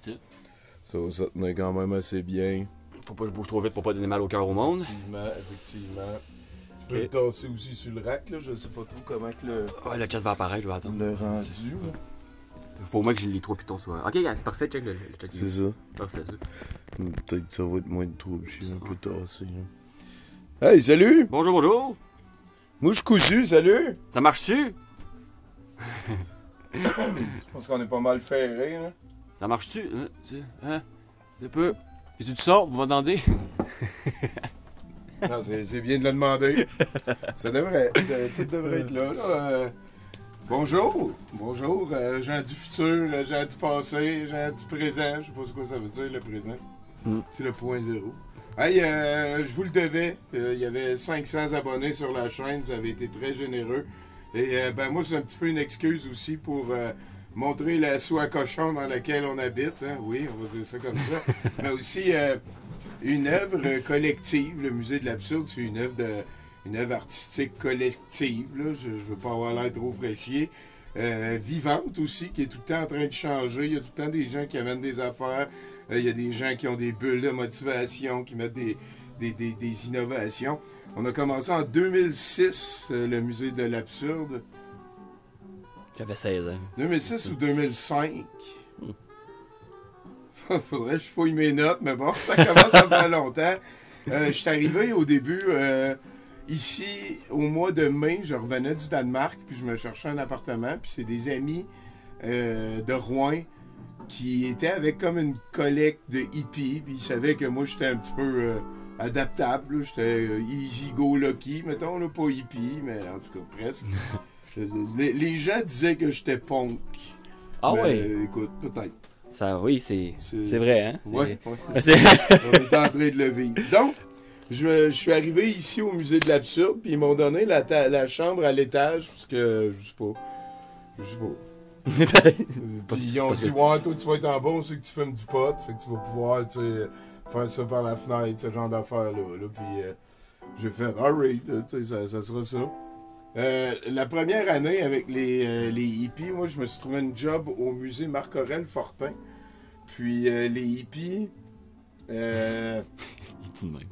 that's it. Ça tenait quand même assez bien. Faut pas que je bouge trop vite pour pas donner mal au cœur au monde. Effectivement. Tu peux Ok. le tasser aussi sur le rack, là. Je sais pas trop comment que Ouais, le chat va apparaître, je vais attendre. le rendu. Là. Faut au moins que j'ai les 3 pitons soit. Ok, gars, c'est parfait, check le chat. C'est ça. Parfait, ça. Peut-être que ça va être moins de trouble. Je suis un peu tassé. Là. Hey, salut! Bonjour, bonjour! Mouche cousue, salut! Ça marche-tu? Je pense qu'on est pas mal ferré, là. Ça marche-tu? Hein? Un peu. Et tu sors, vous m'entendez? Non, c'est bien de le demander. Ça devrait. Tout devrait être là. Bonjour! Bonjour, gens du futur, gens du passé, gens du présent. Je sais pas ce que ça veut dire, le présent. C'est le point zéro. Hey, je vous le devais. Il y avait 500 abonnés sur la chaîne. Vous avez été très généreux. Et ben moi, c'est un petit peu une excuse aussi pour montrer la soie cochon dans laquelle on habite. Hein? Oui, on va dire ça comme ça. Mais aussi une œuvre collective. Le Musée de l'Absurde, c'est une œuvre artistique collective. Là. Je veux pas avoir l'air trop fraîchier. Vivante aussi, qui est tout le temps en train de changer. Il y a tout le temps des gens qui amènent des affaires. Il y a des gens qui ont des bulles de motivation, qui mettent des innovations. On a commencé en 2006, le Musée de l'Absurde. J'avais 16 ans. 2006 ou 2005? Faudrait que je fouille mes notes, mais bon, ça commence à faire longtemps. Je suis arrivé au début, ici, au mois de mai, je revenais du Danemark, puis je me cherchais un appartement, puis c'est des amis de Rouen qui étaient avec comme une collecte de hippies, puis ils savaient que moi, j'étais un petit peu adaptable, j'étais easy go lucky, mettons, là, pas hippie, mais en tout cas, presque. Les gens disaient que j'étais punk. Ah mais, ouais? Écoute, peut-être. Ça, oui, c'est vrai, hein? Ouais, C'est- on est en train de le vivre. Donc, je suis arrivé ici au Musée de l'Absurde, puis ils m'ont donné la chambre à l'étage, parce que, je sais pas. Puis ils ont dit, ouais, toi, tu vas être en bas, on sait que tu fumes du pot, fait que tu vas pouvoir, tu sais, faire ça par la fenêtre, ce genre d'affaires-là. Là. Puis j'ai fait, alright, tu sais, ça sera ça. La première année avec les hippies, moi, je me suis trouvé une job au musée Marc-Aurèle Fortin. Puis les hippies,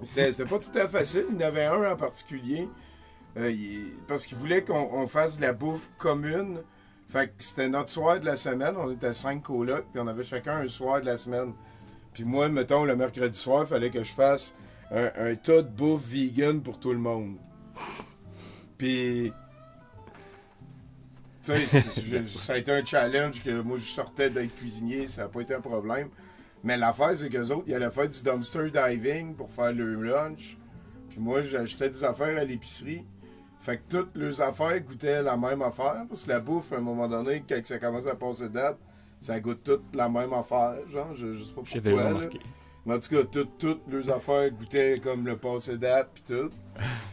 c'était pas tout à fait facile. Il y en avait un en particulier, parce qu'il voulait qu'on fasse de la bouffe commune. Fait que c'était notre soir de la semaine. On était 5 colocs, puis on avait chacun un soir de la semaine. Puis moi, mettons, le mercredi soir, il fallait que je fasse un tas de bouffe vegan pour tout le monde. Puis, tu sais, ça a été un challenge que moi, je sortais d'être cuisinier, ça n'a pas été un problème. Mais l'affaire, c'est qu'eux autres, ils allaient faire du dumpster diving pour faire leur lunch. Puis moi, j'achetais des affaires à l'épicerie. Fait que toutes leurs affaires goûtaient la même affaire. Parce que la bouffe, à un moment donné, quand ça commence à passer date, ça goûte toute la même affaire. Genre, je sais pas pourquoi. Là. Mais en tout cas, toutes leurs affaires goûtaient comme le passé date, puis tout.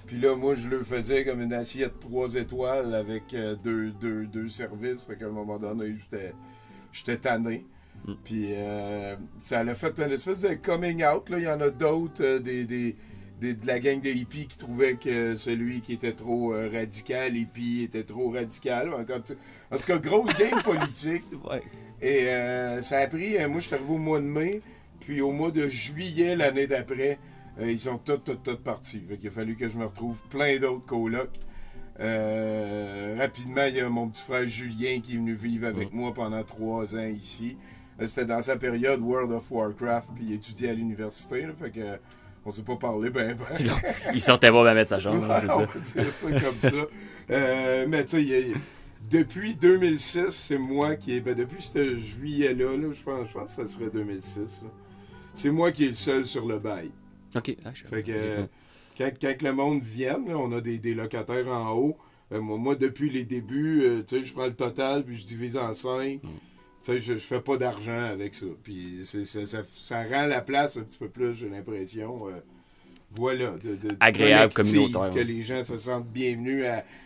Puis là, moi, je le faisais comme une assiette 3 étoiles avec deux services. Fait qu'à un moment donné, j'étais tanné. Puis ça a fait une espèce de coming out. Là. Il y en a d'autres, de la gang de hippies qui trouvaient que celui qui était trop radical, hippie, était trop radical. En tout cas, grosse game politique. Ouais. Et ça a pris, moi, je suis arrivé au mois de mai. Puis au mois de juillet, l'année d'après, ils sont tous partis. Fait qu'il a fallu que je me retrouve plein d'autres colocs. Rapidement, il y a mon petit frère Julien qui est venu vivre avec moi pendant 3 ans ici. C'était dans sa période World of Warcraft, puis il étudiait à l'université. Là, fait que on s'est pas parlé ben. Il sortait pas mettre sa chambre, c'est on ça. va dire ça comme ça. Mais tu sais, depuis 2006, c'est moi qui est. Ben, depuis ce juillet-là, je pense que ça serait 2006. Là. C'est moi qui est le seul sur le bail. Ok. Fait que quand le monde vient, là, on a des locataires en haut. Moi, depuis les débuts, tu sais, je prends le total puis je divise en 5. Tu sais, je fais pas d'argent avec ça. Puis ça rend la place un petit peu plus, j'ai l'impression. Voilà, agréable, collectif, communautaire. que les gens se sentent bienvenus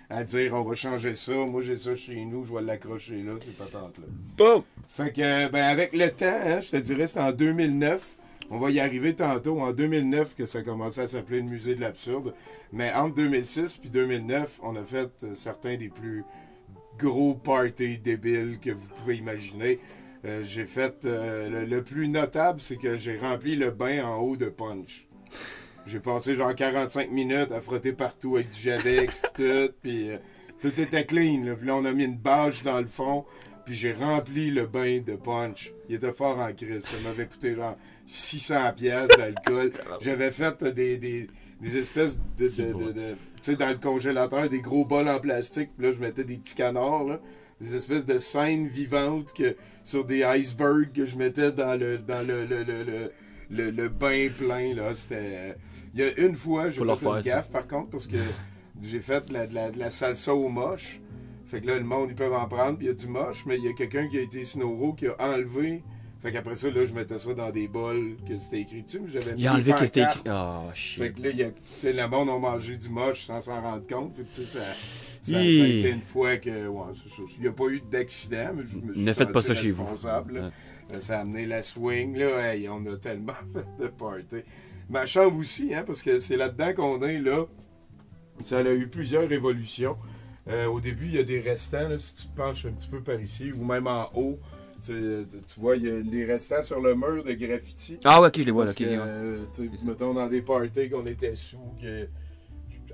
à dire on va changer ça. Moi, j'ai ça chez nous, je vais l'accrocher là, c'est patente-là. Boum! Fait que, ben, avec le temps, hein, je te dirais, c'était en 2009. On va y arriver tantôt. En 2009 que ça a commencé à s'appeler le Musée de l'Absurde. Mais entre 2006 et 2009, on a fait certains des plus gros parties débiles que vous pouvez imaginer. J'ai fait... le plus notable, c'est que j'ai rempli le bain en haut de punch. J'ai passé genre 45 minutes à frotter partout avec du Javex pis tout, puis tout était clean. Là. Puis là, on a mis une bâche dans le fond, puis j'ai rempli le bain de punch. Il était fort en crise. Ça m'avait coûté genre 600 piastres d'alcool. J'avais fait des espèces de tu sais, dans le congélateur, des gros bols en plastique, puis là, je mettais des petits canards, là. Des espèces de scènes vivantes sur des icebergs que je mettais dans le bain plein, là. C'était... Il y a une fois, j'ai fait une gaffe, par contre, parce que j'ai fait de la salsa au moche. Fait que là, le monde, ils peuvent en prendre, puis il y a du moche, mais il y a quelqu'un qui a été snowro, qui a enlevé. Fait qu'après ça, là, je mettais ça dans des bols que c'était écrit dessus, mais j'avais mis. Il a enlevé que c'était écrit. Oh, shit. Fait que là, tu sais, le monde a mangé du moche sans s'en rendre compte. Fait que, tu sais, ça a été une fois que, ouais, c'est ça. Il n'y a pas eu d'accident, mais je me suis ne faites pas ça chez vous. Ça a amené la swing, là. Hey, on a tellement fait de party. Ma chambre aussi, hein, parce que c'est là-dedans qu'on est, là. Ça a eu plusieurs évolutions. Au début, il y a des restants, là, si tu te penches un petit peu par ici, ou même en haut. Tu vois, il y a les restants sur le mur de graffiti. Ah ouais, ok, je les vois là. Mettons dans des parties qu'on était sous,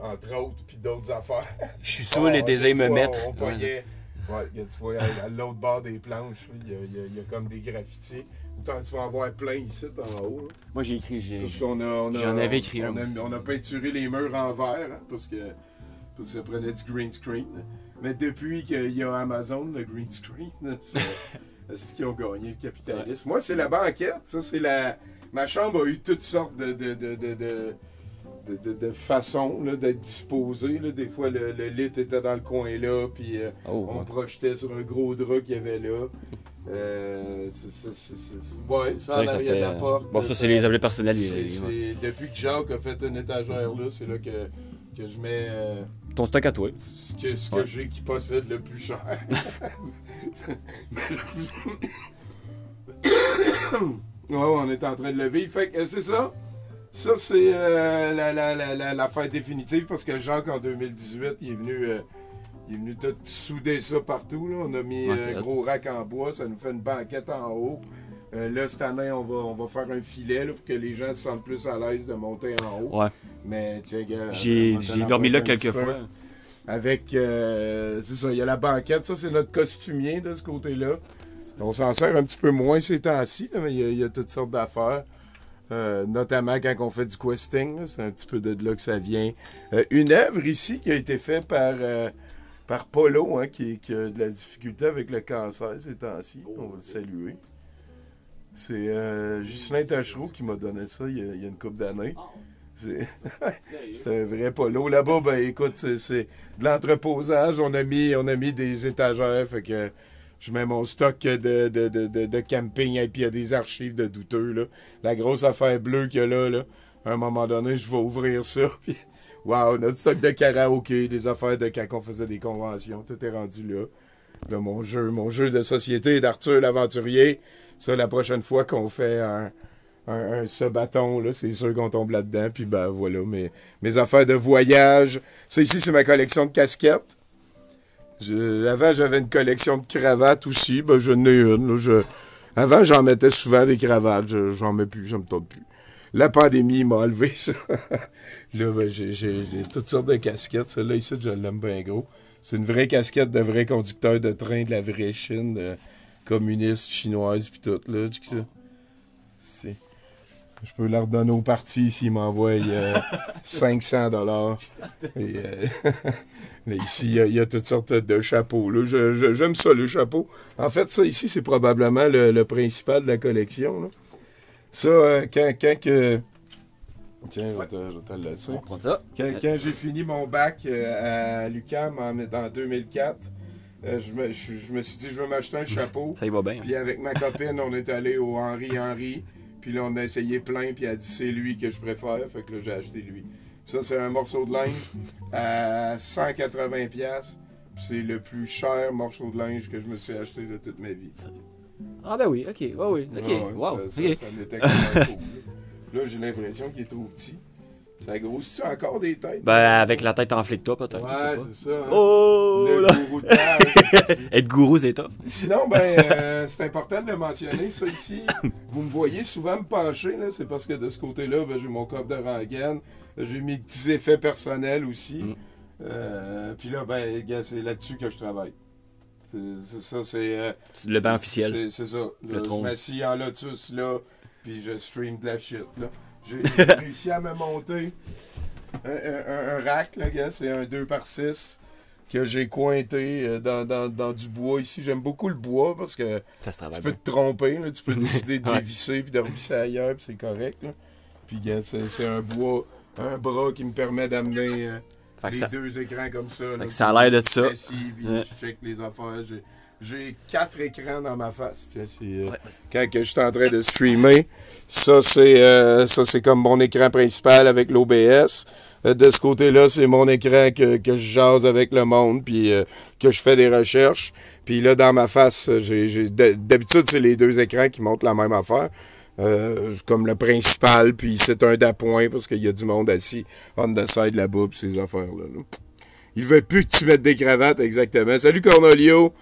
entre autres, puis d'autres affaires. Je suis saoul et désire me mettre. On pognait. Ouais, tu vois, à l'autre bord des planches, il y a comme des graffitis. Autant tu vas en voir plein ici, en haut. Là. Moi, j'ai écrit, j'en avais écrit un. On a peinturé les murs en vert, hein, parce que ça prenait du green screen. Mais depuis qu'il y a Amazon, le green screen, c'est ce qu'ils ont gagné, le capitalisme. Ouais. Moi, c'est la banquette. Ça, c'est ma chambre a eu toutes sortes de façons d'être disposée. Là. Des fois, le lit était dans le coin là, puis on projetait sur un gros drap qu'il y avait là. Ouais, ça en arrière de la porte. Bon, ça, c'est les objets personnels. Depuis que Jacques a fait une étagère là, c'est là que je mets... ton stock à toi. Ce que j'ai qui possède le plus cher. Ouais, on est en train de le vivre. Fait que c'est ça. Ça, c'est la fête définitive parce que Jacques, en 2018, il est venu tout souder ça partout. Là. On a mis un gros rack en bois. Ça nous fait une banquette en haut. Là, cette année, on va faire un filet là, pour que les gens se sentent plus à l'aise de monter en haut. Ouais. Mais, tu sais, j'ai dormi là quelques fois. Avec, c'est ça, il y a la banquette. Ça, c'est notre costumier de ce côté-là. On s'en sert un petit peu moins ces temps-ci, mais il y a toutes sortes d'affaires. Notamment quand on fait du questing, c'est un petit peu de là que ça vient. Une œuvre ici qui a été faite par Polo, hein, qui a de la difficulté avec le cancer ces temps-ci. On va le saluer. C'est Ghislain Tachereau qui m'a donné ça il y a une couple d'années. C'est un vrai Polo. Là-bas, ben écoute, c'est de l'entreposage. On a mis des étagères, fait que je mets mon stock de camping et puis il y a des archives de douteux. Là. La grosse affaire bleue qu'il y a là, à un moment donné, je vais ouvrir ça. Puis, wow, notre stock de karaoké, des affaires de quand on faisait des conventions, tout est rendu là. Là, mon jeu de société d'Arthur l'Aventurier. Ça, la prochaine fois qu'on fait un sabaton, là, c'est sûr qu'on tombe là-dedans. Puis ben voilà, mes affaires de voyage. Ça ici, c'est ma collection de casquettes. Avant, j'avais une collection de cravates aussi. Ben, j'en ai une. Là, avant, j'en mettais souvent des cravates. J'en mets plus, ça me tente plus. La pandémie m'a enlevé ça. Là, ben, j'ai toutes sortes de casquettes. Celle-là, ici, je l'aime bien gros. C'est une vraie casquette de vrai conducteur de train de la vraie Chine, communiste, chinoise, puis tout. Là, c'est... Je peux la redonner au parti s'il m'envoie $500. Et, ici, il y a toutes sortes de chapeaux. Là. J'aime ça, le chapeau. En fait, ça ici, c'est probablement le principal de la collection. Là. Ça, quand que... Tiens, je vais te le laisser. On prend ça. Quand j'ai fini mon bac à l'UQAM en 2004, je me suis dit, je vais m'acheter un chapeau. Ça y va bien. Puis avec ma copine, on est allé au Henri. Puis là, on a essayé plein, puis elle a dit, c'est lui que je préfère. Fait que là, j'ai acheté lui. Ça, c'est un morceau de linge à 180$. Puis c'est le plus cher morceau de linge que je me suis acheté de toute ma vie. Ah ben oui, ok. Ouais, oui, ok. Ouais, wow. Ça l'était quand même cool. Là, j'ai l'impression qu'il est trop petit. Ça grossit encore des têtes? Ben, avec la tête enflée que toi, peut-être. je sais Ouais, pas. c'est ça. Hein? Oh! Le là. gouroutage. Être gourou, c'est tough. Sinon, c'est important de le mentionner, ça ici. Vous me voyez souvent me pencher, là, c'est parce que de ce côté-là, j'ai mon coffre de rengaine. J'ai mes petits effets personnels aussi. Puis là, gars, c'est là-dessus que je travaille. C'est ça, c'est... C'est le banc officiel. C'est ça. Le Là, trône. je m'assis en lotus, là, puis je stream de la shit, là. J'ai réussi à me monter un rack, là, gars, c'est un 2x6 que j'ai cointé dans du bois ici. J'aime beaucoup le bois parce que Ça se travaille tu peux bien. te tromper, là, tu peux décider de Ouais. dévisser puis de revisser ailleurs, puis c'est correct. Là. Puis gars, c'est un bois, un bras qui me permet d'amener Fait que les ça- deux écrans comme ça. Là, Fait que ça a l'air de ça. assis, puis Ouais. je check les affaires. J'ai 4 écrans dans ma face. Tiens, Ouais. quand que je suis en train de streamer, ça c'est comme mon écran principal avec l'OBS. De ce côté-là, c'est mon écran que je jase avec le monde, puis que je fais des recherches. Puis là, dans ma face, d'habitude, c'est les deux écrans qui montrent la même affaire. Comme le principal, puis c'est un d'appoint parce qu'il y a du monde assis on the side là-bas, puis ces affaires-là. Là. Il veut plus que tu mettes des cravates, exactement. Salut Cornelio!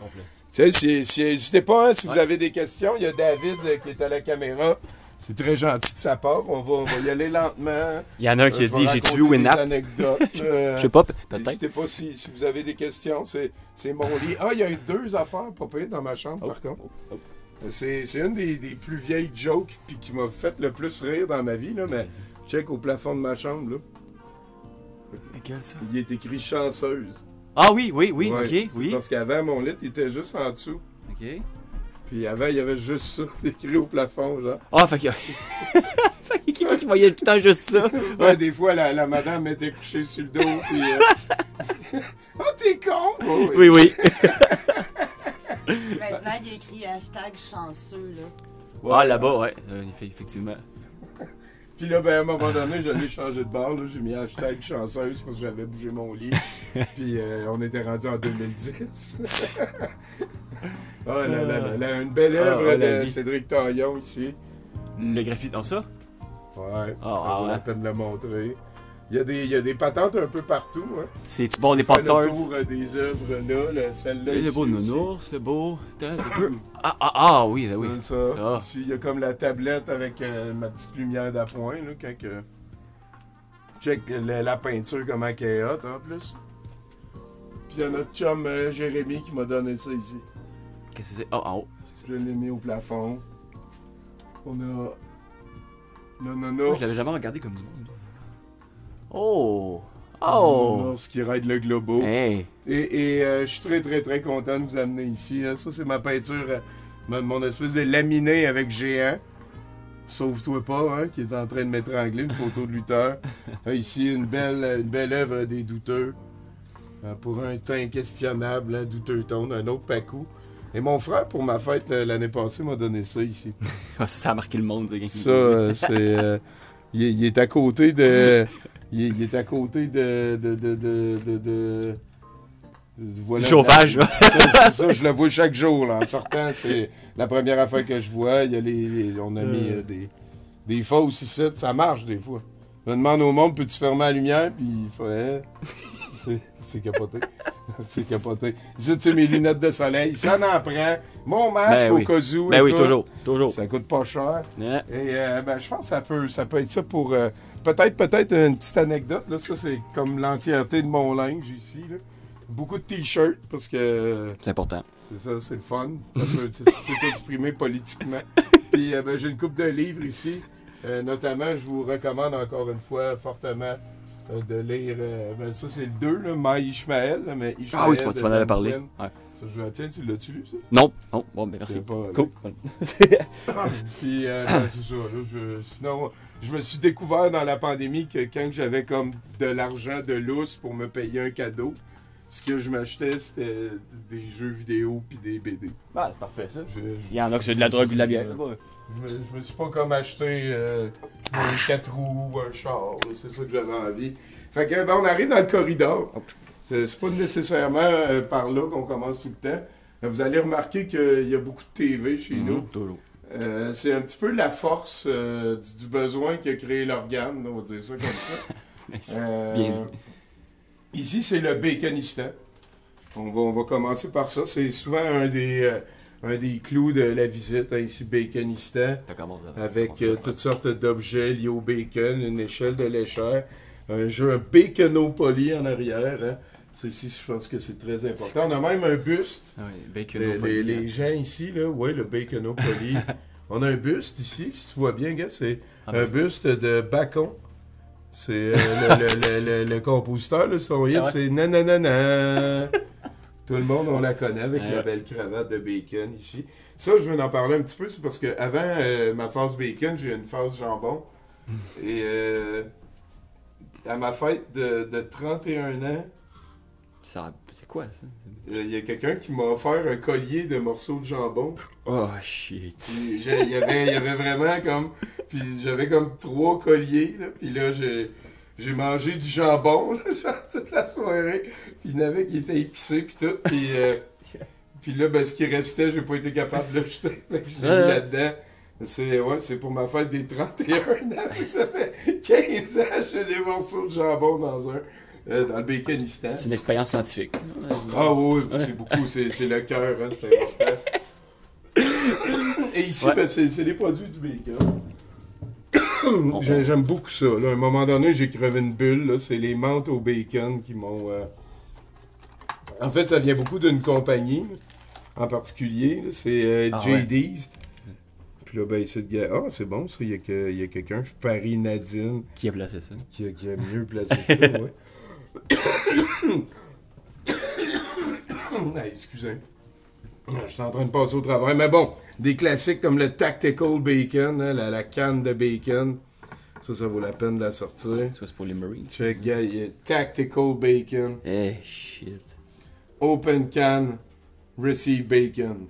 Tu sais, n'hésitez pas, hein, si vous avez des questions. Il y a David qui est à la caméra. C'est très gentil de sa part. On va y aller lentement. Il y en a un qui a Je vais dit j'ai tué raconter des Winap. anecdotes. Je sais pas, peut-être. N'hésitez pas si vous avez des questions. C'est mon lit. Ah, il y a eu 2 affaires pas pires dans ma chambre, par contre. C'est une des plus vieilles jokes puis qui m'a fait le plus rire dans ma vie. Là, mais check au plafond de ma chambre. Là. Lequel ça? Il est écrit chanceuse. Ah oui, Ouais, ok, c'est oui. Parce qu'avant, mon lit il était juste en dessous. Ok. Puis avant, il y avait juste ça écrit au plafond, genre. Ah, fait que. Fait que qui voyait tout le temps juste ça. Ouais, des fois, la madame m'était couchée sur le dos, puis... Oh, t'es con! Oh, Oui, oui. Maintenant, il y a écrit hashtag chanceux, là. Ouais. Ah, là-bas, ouais. Effectivement. Puis là, à un moment donné, je l'ai changé de barre, là. J'ai mis hashtag chanceuse parce que j'avais bougé mon lit. Puis on était rendu en 2010. Oh là là là là, une belle œuvre Ah, la de vie. Cédric Taillon ici. Le graphite dans ça? Ouais, Ah, ça vaut ouais. la peine de le montrer. Il y a des patentes un peu partout, hein. C'est-tu bon, des Faire pop-tarts? le tour des œuvres là, celle-là Le ici beau aussi. nounours, le beau. Attends, un peu. Ah, oui, oui. Ça. Ça. Ici, il y a comme la tablette avec ma petite lumière d'appoint, là, quand que... Check la peinture, comment qu'elle est hot, en plus. Puis il y a notre chum Jérémy qui m'a donné ça ici. Qu'est-ce que c'est? Oh, en haut. Je l'ai mis au plafond. On a... Non, non, Moi, non. je l'avais jamais regardé comme du monde. Oh! Oh! Ce qui raide le globo. Hey! Et je suis très, très, très content de vous amener ici. Hein. Ça, c'est ma peinture, mon espèce de laminé avec géant. Sauve-toi pas, hein, qui est en train de m'étrangler, une photo de lutteur. Ici, une belle œuvre des douteux. Pour un teint questionnable, hein, douteux tone, un autre pacou. Et mon frère, pour ma fête l'année passée, m'a donné ça ici. Ça a marqué le monde, c'est Ça, c'est... il est à côté de... Il est à côté de voilà, Chauffage, là. ça, je le vois chaque jour, là. En sortant, c'est la première affaire que je vois. Il y a on a mis des fausses ici. Ça marche, des fois. Je demande au monde, peux-tu fermer la lumière? Puis il fait... C'est capoté. C'est capoté. Ici, tu sais, mes lunettes de soleil, ça en prend. Mon masque Ben au oui. cas où. Ben oui, écoute, toujours. Ça coûte pas cher. Ouais. Et je pense que ça peut être ça pour... peut-être une petite anecdote. Là. Ça, c'est comme l'entièreté de mon linge ici. Là. Beaucoup de t-shirts parce que... C'est important. C'est ça, c'est le fun. Tu peux t'exprimer politiquement. Puis j'ai une coupe de livres ici. Notamment, je vous recommande encore une fois fortement de lire... ça, c'est le 2, là, Maï Ishmael. Là, mais Ishmael Ah oui, tu m'en avais Dan parlé. Quinn. Ouais. Ça, tiens, tu l'as-tu lu, ça? Non, bon, ben merci. C'est pas- Cool. Puis, c'est ça. Là, sinon, je me suis découvert dans la pandémie que quand j'avais comme de l'argent de lousse pour me payer un cadeau, ce que je m'achetais, c'était des jeux vidéo puis des BD. Ah, c'est parfait, ça. Je, Il y en a que c'est de la drogue ou de la bière. je me suis pas comme acheté un 4 roues ou un char. Là. C'est ça que j'avais envie. Fait que, on arrive dans le corridor. C'est pas nécessairement par là qu'on commence tout le temps. Vous allez remarquer qu'il y a beaucoup de TV chez nous. Toujours. C'est un petit peu la force du besoin qu'a créé l'organe, on va dire ça comme ça. Bien dit. Ici, c'est le Baconistan. On va commencer par ça. C'est souvent un des clous de la visite, hein, ici, Baconistan, Ça commence avec toutes sortes d'objets liés au bacon, une échelle de léchère, un jeu, un Baconopoly en arrière. Hein. Ça, ici, je pense que c'est très important. On a même un buste. Oui, bacon Les gens ici, là, ouais, le Baconopoly. On a un buste ici, si tu vois bien, gars, c'est un buste de Bacon. C'est le compositeur, là, son hit, c'est nananana. Tout le monde, on la connaît avec la belle cravate de bacon ici. Ça, je veux en parler un petit peu, c'est parce que avant ma phase bacon, j'ai eu une phase jambon. Et à ma fête de 31 ans, C'est quoi ça? il y a quelqu'un qui m'a offert un collier de morceaux de jambon. Oh shit. Puis il y avait vraiment comme... Puis j'avais comme 3 colliers, là. Puis là, j'ai mangé du jambon, là, genre, toute la soirée. Puis il y en avait qui étaient épicés, puis tout. Puis là, ben, ce qui restait, j'ai pas été capable de le jeter. Fait que je l'ai mis là-dedans. C'est pour ma fête des 31 ans. Ça fait 15 ans que j'ai des morceaux de jambon dans le Baconistan. C'est une expérience scientifique. Ah oui, c'est beaucoup, c'est le cœur, hein, c'est important. Et ici, ben, c'est les produits du bacon. J'aime beaucoup ça. Là. À un moment donné, j'ai crevé une bulle. Là. C'est les menthes au bacon qui m'ont... En fait, ça vient beaucoup d'une compagnie en particulier. là. C'est JD's. Puis là, ben, ici, c'est bon, ça. Il y a quelqu'un, Paris Nadine, Qui a placé ça? qui a mieux placé ça, ouais. Excusez. Je suis en train de passer au travail. Mais bon, des classiques comme le Tactical Bacon, hein, la canne de bacon. Ça vaut la peine de la sortir. Ça, c'est pour les Marines. Check, gars, il y a Tactical Bacon. Eh, shit. Open can, receive bacon.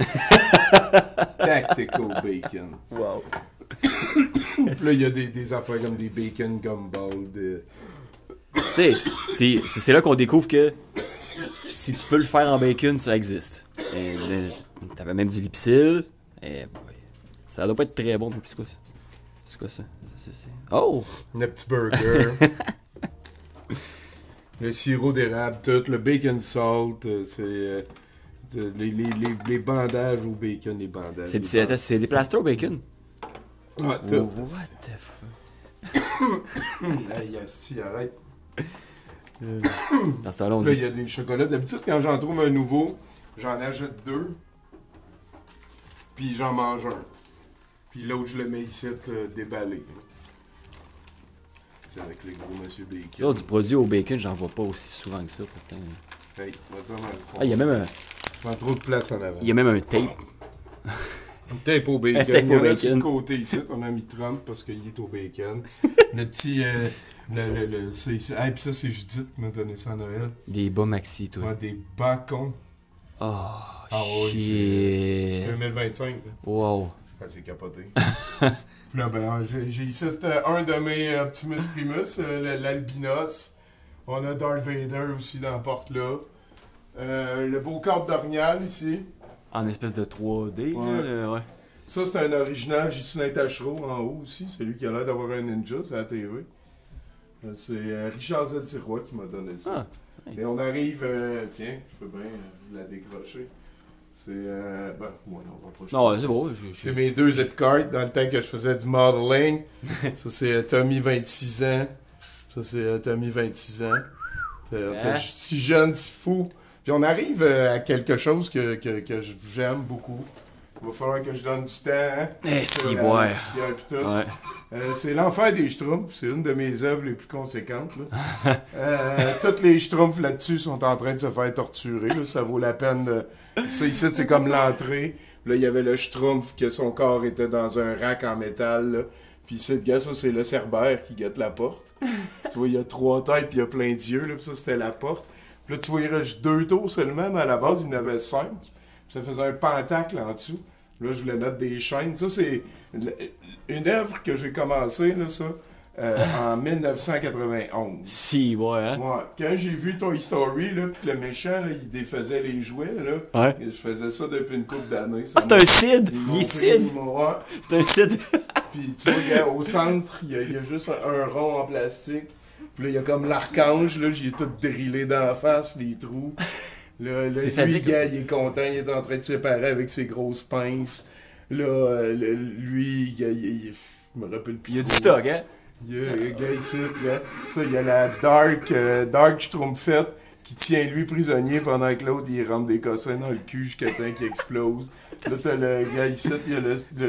Tactical Bacon. Wow. Puis là, il y a des affaires comme des bacon gumballs. Tu sais, c'est là qu'on découvre que si tu peux le faire en bacon, ça existe. T'avais même du lipsil. Et boy, ça doit pas être très bon. C'est quoi ça? Oh! Le petit burger. Le sirop d'érable, tout. Le bacon salt. C'est les bandages au bacon, les bandages. C'est des plasters au bacon? Ah, tout. What the fuck? Hey, asti, arrête. Dans ce temps-là, on Là, il dit... y a des chocolats. D'habitude, quand j'en trouve un nouveau, j'en achète 2. Puis j'en mange un. Puis l'autre, je le mets ici déballé. C'est avec les gros Monsieur Bacon. Ça, du produit au bacon, j'en vois pas aussi souvent que ça. Pourtant. Hey, vraiment, Ah, il y a même un... je prends trop de place en avant. Il y a même un tape. Une tape au bacon. Un tape Il y en au a sur le bacon. côté ici. On a mis Trump parce qu'il est au bacon. Le petit... ça ici. Ah, puis ça, c'est Judith qui m'a donné ça à Noël. Des bas maxi, toi. Ouais, des bacons. Oh, Ah oui, shit. 2025. Là. Wow. Ah, c'est capoté. Puis là, ben, j'ai ici un de mes Optimus Primus, l'Albinos. On a Darth Vader aussi dans la porte là. Le beau cadre d'Ornial ici. En espèce de 3D, Ouais. là, ouais. Ça, c'est un original Justin Tachereau en haut aussi. C'est lui qui a l'air d'avoir un ninja, c'est à la TV. C'est Richard Z. Tiroir qui m'a donné ça. Ah, Et on arrive, tiens, je peux bien vous la décrocher. C'est, ben, ouais, non, on va pas. Non, c'est bon. C'est mes 2 Zipcards dans le temps que je faisais du modeling. Ça, c'est Tommy, 26 ans. Ça, c'est Tommy, 26 ans. T'es si jeune, si fou. Puis on arrive à quelque chose que j'aime beaucoup. Il va falloir que je donne du temps. Hein, si, à la ouais. poussière pis tout. Ouais. C'est l'enfer des Schtroumpfs. C'est une de mes œuvres les plus conséquentes. Là. Toutes les Schtroumpfs là-dessus sont en train de se faire torturer. Là. Ça vaut la peine de... Ça ici, c'est comme l'entrée. Là, il y avait le Schtroumpf que son corps était dans un rack en métal. Là. Puis cette gars, ça, c'est le Cerbère qui guette la porte. Tu vois, il y a 3 têtes puis il y a plein d'yeux. Là, puis ça, c'était la porte. Puis là, tu vois, il reste 2 tours seulement, mais à la base, il y en avait 5. Puis ça faisait un pentacle en dessous. Là, je voulais mettre des chaînes. Ça, c'est une œuvre que j'ai commencé, là, ça. en 1991. Si, ouais, hein. Ouais. Quand j'ai vu Toy Story, là, pis que le méchant, là, il défaisait les jouets, là, Ouais. je faisais ça depuis une couple d'années. Ah, c'est un Cid! Ils Il m'ont est pris, Cid! ils m'ont- ouais. C'est un Cid! Puis tu vois, gars, au centre, il y a juste un rond en plastique. Puis là, il y a comme l'archange, là, j'ai tout drillé dans la face, les trous. Là, C'est lui, sadique. gars, il est content, il est en train de se séparer avec ses grosses pinces. Là, lui, gars, je me rappelle plus. Il y a du trop. stock, hein? Il y a le gars ici, là. Ça, il y a la Dark Schtroumpfette qui tient lui prisonnier pendant que l'autre, il rentre des cossins dans le cul jusqu'à temps qu'il explose. Là, t'as le gars ici, il y a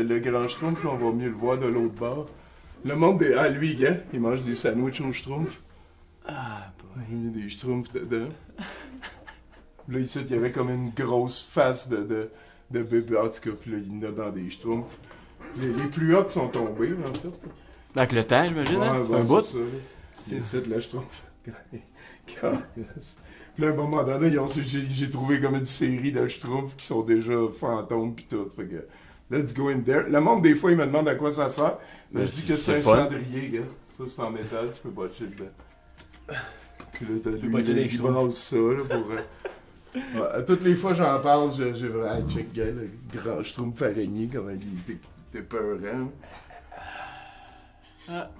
le grand Schtroumpf, là, on va mieux le voir de l'autre bord. Le monde des... Ah, lui, gars, il mange des sandwichs aux Schtroumpfs. Ah, boy. Il y a des Schtroumpfs dedans. Là, ici, il y avait comme une grosse face de bébé. En tout cas, puis là, il y en a dans des Schtroumpfs. Les plus hautes sont tombées, en fait. Avec le temps, j'imagine, hein? C'est un bout. C'est ça. C'est ça, là, Schtroumpf. Puis là, à un moment donné, j'ai trouvé comme une série de Schtroumpfs qui sont déjà fantômes pis tout. Fait que, let's go in there. Le monde, des fois, il me demande à quoi ça sert. Là, je dis que c'est un fun. cendrier, gars. Ça, c'est en métal, tu peux botcher dedans. Puis là, t'as peux lui, botcher des il Schtroumpfs. brasse ça, là, pour... ouais, à toutes les fois que j'en parle, j'ai vraiment... Hey, check, gars, le grand Schtroumpf araignée, comment il était peurant. Ah.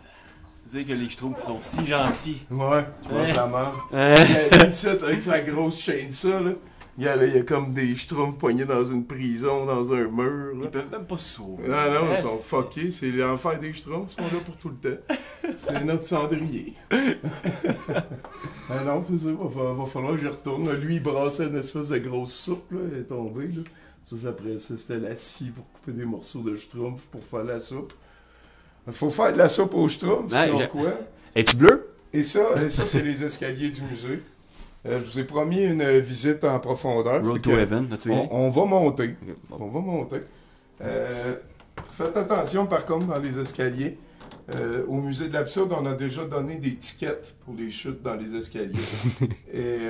Dire que les Schtroumpfs sont si gentils. Ouais, tu vois, Ouais. la merde. Ouais. Il ici, avec sa grosse chaîne, ça, là. Il y a comme des Schtroumpfs poignés dans une prison, dans un mur, Ils là. peuvent même pas se sauver. Ah non, ils sont Ouais, fuckés. C'est l'enfer des Schtroumpfs, ils sont là pour tout le temps. C'est notre cendrier. Ah non, c'est ça, va falloir que j'y retourne. Lui, il brassait une espèce de grosse soupe, là, elle est tombée, là. Ça, après ça, c'était la scie pour couper des morceaux de Schtroumpf pour faire la soupe. Il faut faire de la soupe aux Schtroumpfs, Ouais, sinon quoi? Es-tu bleu? Et ça c'est les escaliers du musée. Je vous ai promis une visite en profondeur. Road Fait to que Heaven, as-tu aimé? on va monter. Ok, bon. On va monter. Faites attention, par contre, dans les escaliers. Au musée de l'absurde, on a déjà donné des tickets pour les chutes dans les escaliers. Et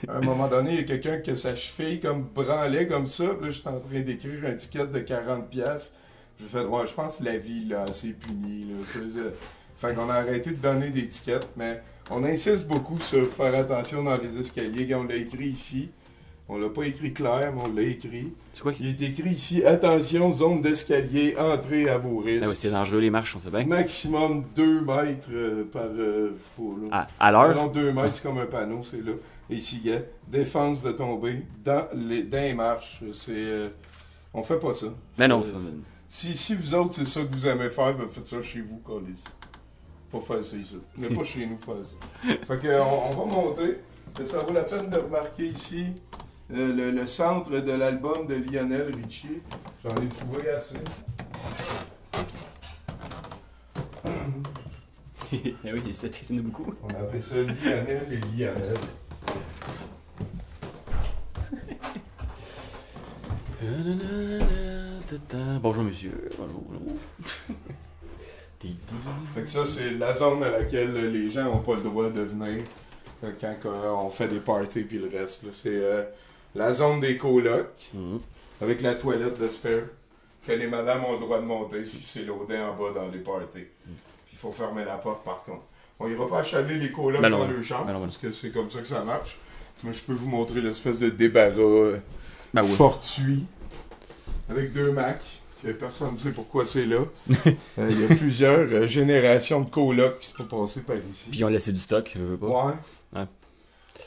à un moment donné, il y a quelqu'un qui a sa cheville comme branlait comme ça. Là, je suis en train d'écrire un ticket de 40$. J'ai fait, ouais, je pense que la vie, là, c'est puni. Là. Fait qu'on a arrêté de donner des tickets, mais on insiste beaucoup sur faire attention dans les escaliers. On l'a écrit ici. On l'a pas écrit clair, mais on l'a écrit. C'est quoi qui... Il est écrit ici, attention, zone d'escalier, entrez à vos risques. Ah ouais, c'est dangereux les marches, on sait bien. Maximum 2 mètres par... je sais pas, là. À l'heure? Non, 2 mètres, c'est comme un panneau, c'est là. Et ici, gars, défense de tomber dans les marches. On fait pas ça. Mais non, C'est- c'est... Si vous autres, c'est ça que vous aimez faire, ben faites ça chez vous, câlisse. Pas faire ça ici. Mais pas chez nous, faire ça. Fait que, on va monter. Ça vaut la peine de remarquer ici le centre de l'album de Lionel Richie. J'en ai trouvé assez. Ah oui, il y en a beaucoup. On appelait ça Lionel et Lionel. Bonjour monsieur. Bonjour. Fait que ça, c'est la zone à laquelle les gens n'ont pas le droit de venir quand on fait des parties puis le reste. Là. C'est la zone des colocs Mhm. avec la toilette de spare que les madames ont le droit de monter si c'est loadé en bas dans les parties. Puis il faut fermer la porte par contre. On ira pas achaler les colocs Ben non, dans ben leur chambre non, ben non. parce que c'est comme ça que ça marche. Mais je peux vous montrer l'espèce de débarras Ben oui. fortuit avec 2 Macs. Que personne ne sait pourquoi c'est là. Il y a plusieurs générations de colocs qui sont passées par ici. Puis ils ont laissé du stock, je veux pas. Ouais. Ouais.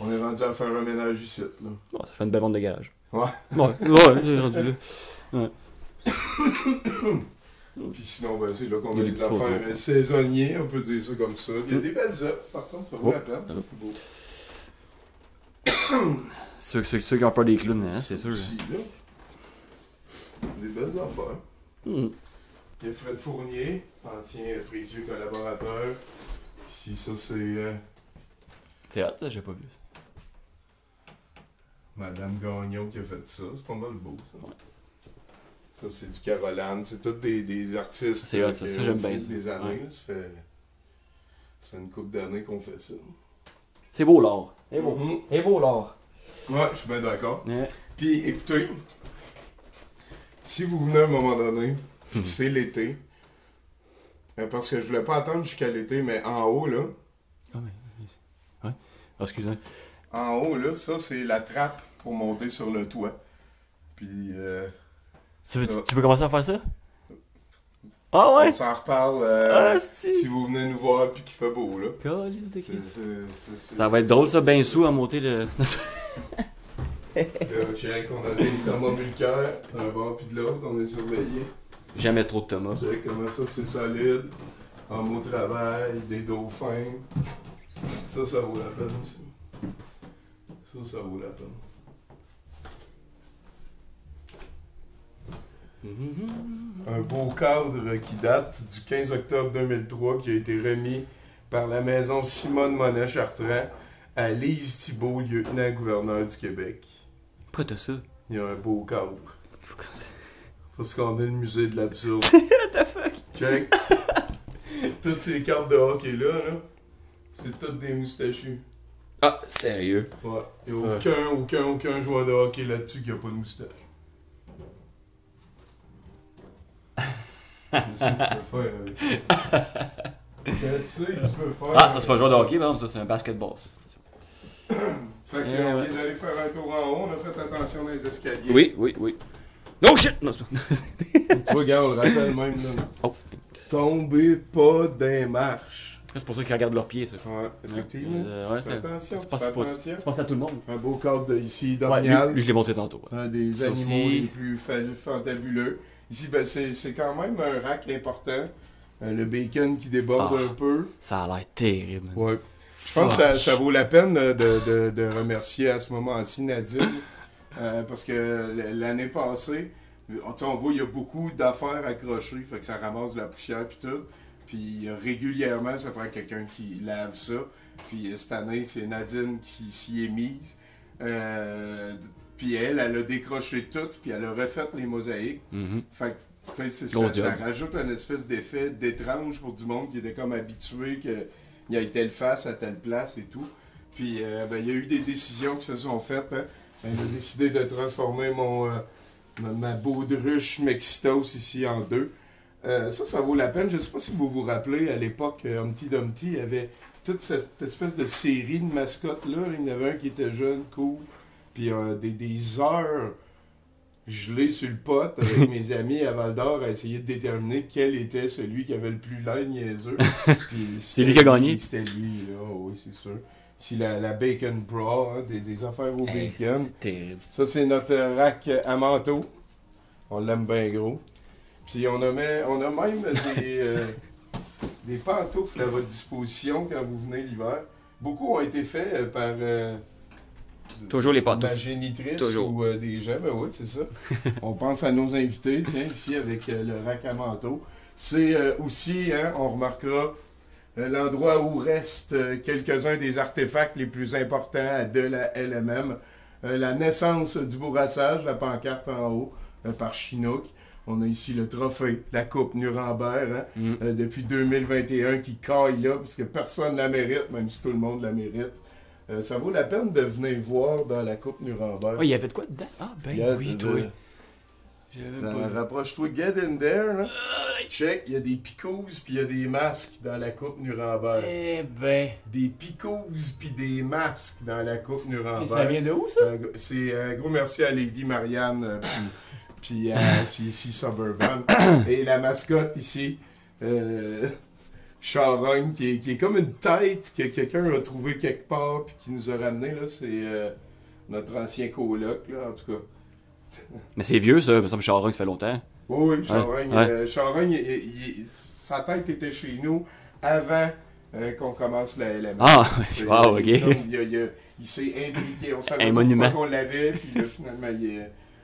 On est rendu à faire un ménage ici, là. Bon, ça fait une belle vente de garage. Ouais. Ouais, c'est rendu là. Puis sinon, ben, c'est là qu'on Il y a a des les petits photos. affaires saisonniers, on peut dire ça comme ça. Il y a des belles œuvres, par contre, ça vaut Oh. la peine, ça c'est beau. Ceux qui ont peur des clowns, hein, c'est sûr. Aussi, là. Des belles affaires. Mhm. Il y a Fred Fournier, ancien précieux collaborateur. Ici, ça, c'est C'est hot, ça, j'ai pas vu. Madame Gagnon qui a fait ça. C'est pas mal beau, ça. Ouais. Ça, c'est du Caroline. C'est tous des artistes. C'est hot, ça. Ça, j'aime bien ça. Des années. Ouais. Là, ça fait une couple d'années qu'on fait ça. C'est beau l'or. C'est beau. Mhm. C'est beau l'or. Ouais, je suis bien d'accord. Ouais. Puis écoutez, si vous venez à un moment donné, Mhm. c'est l'été, Parce que je voulais pas attendre jusqu'à l'été, mais en haut, là. Ah, mais. Ouais. Ah, excuse-moi. En haut, là, ça, c'est la trappe pour monter sur le toit. Puis, Tu veux commencer à faire ça? Ah ouais? on s'en reparle Ah, c'est-tu? si vous venez nous voir puis qu'il fait beau, là. Calisse de Christ. C'est- Ça va être drôle, ça, ben sous à monter le. Check, on a des Thomas Mulcair, d'un bord puis de l'autre, on est surveillés. Jamais trop de Thomas. Check comment ça, c'est solide. En beau travail, des dauphins. Ça vaut la peine aussi. Ça vaut la peine. Un beau cadre qui date du 15 octobre 2003 qui a été remis par la maison Simone Monet-Chartrand à Lise Thibault, lieutenant-gouverneur du Québec. Pourquoi t'as ça? Il y a un beau cadre. Parce qu'on a le musée de l'absurde. What the fuck? Check. Toutes ces cartes de hockey là, c'est toutes des moustachus. Ah, sérieux? Ouais. Il n'y a aucun joueur de hockey là-dessus qui a pas de moustache. Qu'est-ce que tu peux faire avec? Qu'est-ce que tu peux faire? Ah, ça c'est pas un joueur de hockey, par exemple, ça c'est un basketball. Ça. Fait qu'on ouais. vient d'aller faire un tour en haut, on a fait attention dans les escaliers. Oui. Oh shit! Non, c'est pas. Tu vois, gars, on le rappelle même là. Oh. Tombez pas des marches. C'est pour ça qu'ils regardent leurs pieds, ça. Ouais, effectivement. Ouais, Fais attention, tu tu penses fais qu'il faut- attention. Tu penses à tout le monde? Un beau cadre ici Ouais, d'Ornial. lui, je l'ai montré tantôt. Ouais. Un des Ça animaux aussi. les plus fantabuleux. Ici, ben, c'est quand même un rack important. Le bacon qui déborde Ah. un peu. Ça a l'air terrible. Man. Ouais. Je pense que ça vaut la peine de remercier à ce moment-ci Nadine. Parce que l'année passée, on voit il y a beaucoup d'affaires accrochées, fait que ça ramasse de la poussière puis tout. Puis régulièrement, ça prend quelqu'un qui lave ça. Puis cette année, c'est Nadine qui s'y est mise. Puis elle a décroché tout, puis elle a refait les mosaïques. Mhm. Fait que, tu sais, Gros ça job. rajoute un espèce d'effet d'étrange pour du monde qui était comme habitué qu'il y ait telle face à telle place et tout. Puis, ben, il y a eu des décisions qui se sont faites. Hein. Elle a décidé de transformer ma baudruche Mexitos ici en deux. Ça vaut la peine. Je sais pas si vous vous rappelez, à l'époque, Humpty Dumpty, il y avait toute cette espèce de série de mascottes-là. Il y en avait un qui était jeune, cool. Puis des heures gelées sur le pot avec mes amis à Val-d'Or à essayer de déterminer quel était celui qui avait le plus l'air niaiseux. Puis C'est lui qui a gagné? C'était lui, là. Oh, oui, c'est sûr. Ici, la Bacon Bra, hein, des affaires au Hey, bacon. c'est terrible. Ça, c'est notre rack à manteau. On l'aime bien gros. Puis on a même des pantoufles à votre disposition quand vous venez l'hiver. Beaucoup ont été faits par Toujours les ma pantoufles. génitrice Toujours. ou des gens. Ben oui, c'est ça. On pense à nos invités, tiens, ici avec le rack à manteau. C'est aussi, hein, on remarquera, l'endroit où restent quelques-uns des artefacts les plus importants de la LMM. La naissance du bourrassage, la pancarte en haut, par Chinook. On a ici le trophée, la coupe Nuremberg, hein, depuis 2021 qui caille là, parce que personne ne la mérite, même si tout le monde la mérite. Ça vaut la peine de venir voir dans la coupe Nuremberg. Ouais, il y avait de quoi dedans? Ah, ben Il y a oui, de- toi. J'avais pas. Rapproche-toi, get in there. Là. Check, il y a des picous puis il y a des masques dans la coupe Nuremberg. Eh ben. Des picous puis des masques dans la coupe Nuremberg. Et ça vient de où, ça? C'est un gros merci à Lady Marianne puis à CC Suburban. Et la mascotte ici, Charogne, qui est comme une tête que quelqu'un a trouvé quelque part puis qui nous a ramené. Là, c'est notre ancien coloc, là, en tout cas. Mais c'est vieux, ça. Il me semble que Charogne, ça fait longtemps. Oui, Charogne. Ouais. Charogne, sa tête était chez nous avant qu'on commence la LMA. Ah, wow, ok. Il s'est impliqué. On savait Un pas monument. pourquoi qu'on l'avait, puis là, finalement,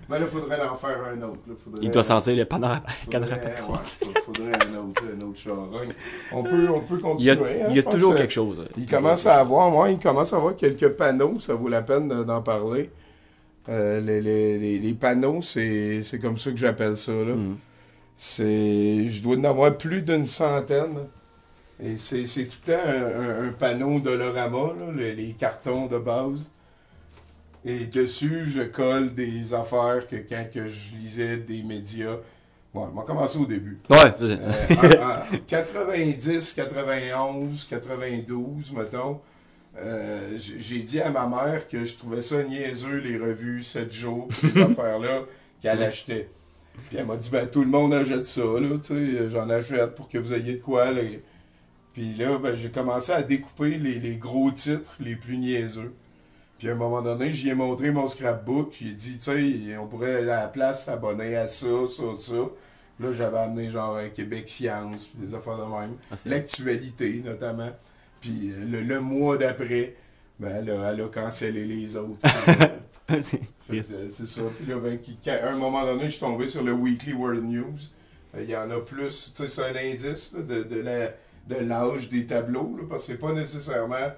mais là, il faudrait en faire un autre. Là. Il doit sentir le canard faudrait, à faudrait un autre Charogne. On peut Il continuer. y a, hein, il y je a pense toujours que quelque chose. Il commence à avoir quelques panneaux, ça vaut la peine d'en parler. Les panneaux, c'est comme ça que j'appelle ça. Là. Je dois en avoir plus d'une centaine. Et c'est tout le temps un panneau d'Olorama, les cartons de base. Et dessus, je colle des affaires que quand que je lisais des médias, Ouais, on va commencer au début. Ouais, vas-y. En 90, 91, 92, mettons, j'ai dit à ma mère que je trouvais ça niaiseux, les revues 7 jours, ces affaires-là, qu'elle achetait. Puis elle m'a dit, ben tout le monde achète ça, là, tu sais, j'en achète pour que vous ayez de quoi aller. Puis là, ben j'ai commencé à découper les gros titres les plus niaiseux. Puis à un moment donné, j'y ai montré mon scrapbook, j'ai dit, tu sais, on pourrait à la place s'abonner à ça, ça, ça. Là, j'avais amené genre Québec Science, puis des affaires de même. Ah, c'est L'actualité, notamment. Puis le mois d'après, ben elle a cancellé les autres. C'est ça. Puis là, ben, à un moment donné, je suis tombé sur le Weekly World News. Il y en a plus, tu sais, c'est un indice là, de l'âge des tableaux, là, parce que c'est pas nécessairement,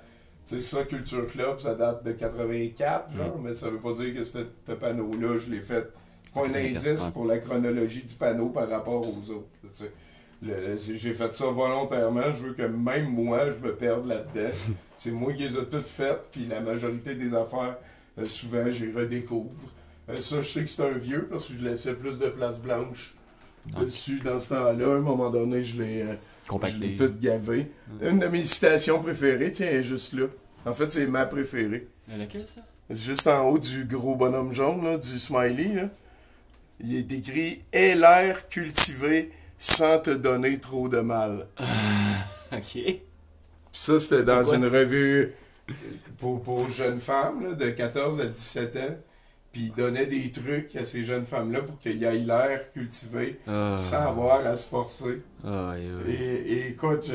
tu sais, ça, Culture Club, ça date de 84, genre, mais ça veut pas dire que ce panneau-là, je l'ai fait. C'est pas un indice pour la chronologie du panneau par rapport aux autres, tu sais. J'ai fait ça volontairement, je veux que même moi, je me perde là-dedans. C'est moi qui les ai toutes faites, puis la majorité des affaires, souvent, j'y redécouvre. Ça, je sais que c'est un vieux, parce que je laissais plus de place blanche dessus dans ce temps-là. À un moment donné, je l'ai tout gavé. Une de mes citations préférées, tiens, elle est juste là. En fait, c'est ma préférée. Laquelle, ça? Juste en haut du gros bonhomme jaune, là, du smiley, là. Il est écrit « Aie l'air cultivé sans te donner trop de mal. » Ok. Puis ça, c'était dans une revue pour jeunes femmes, là, de 14 à 17 ans. Puis il donnait des trucs à ces jeunes femmes-là pour qu'ils aient l'air cultivé sans avoir à se forcer. Et écoute,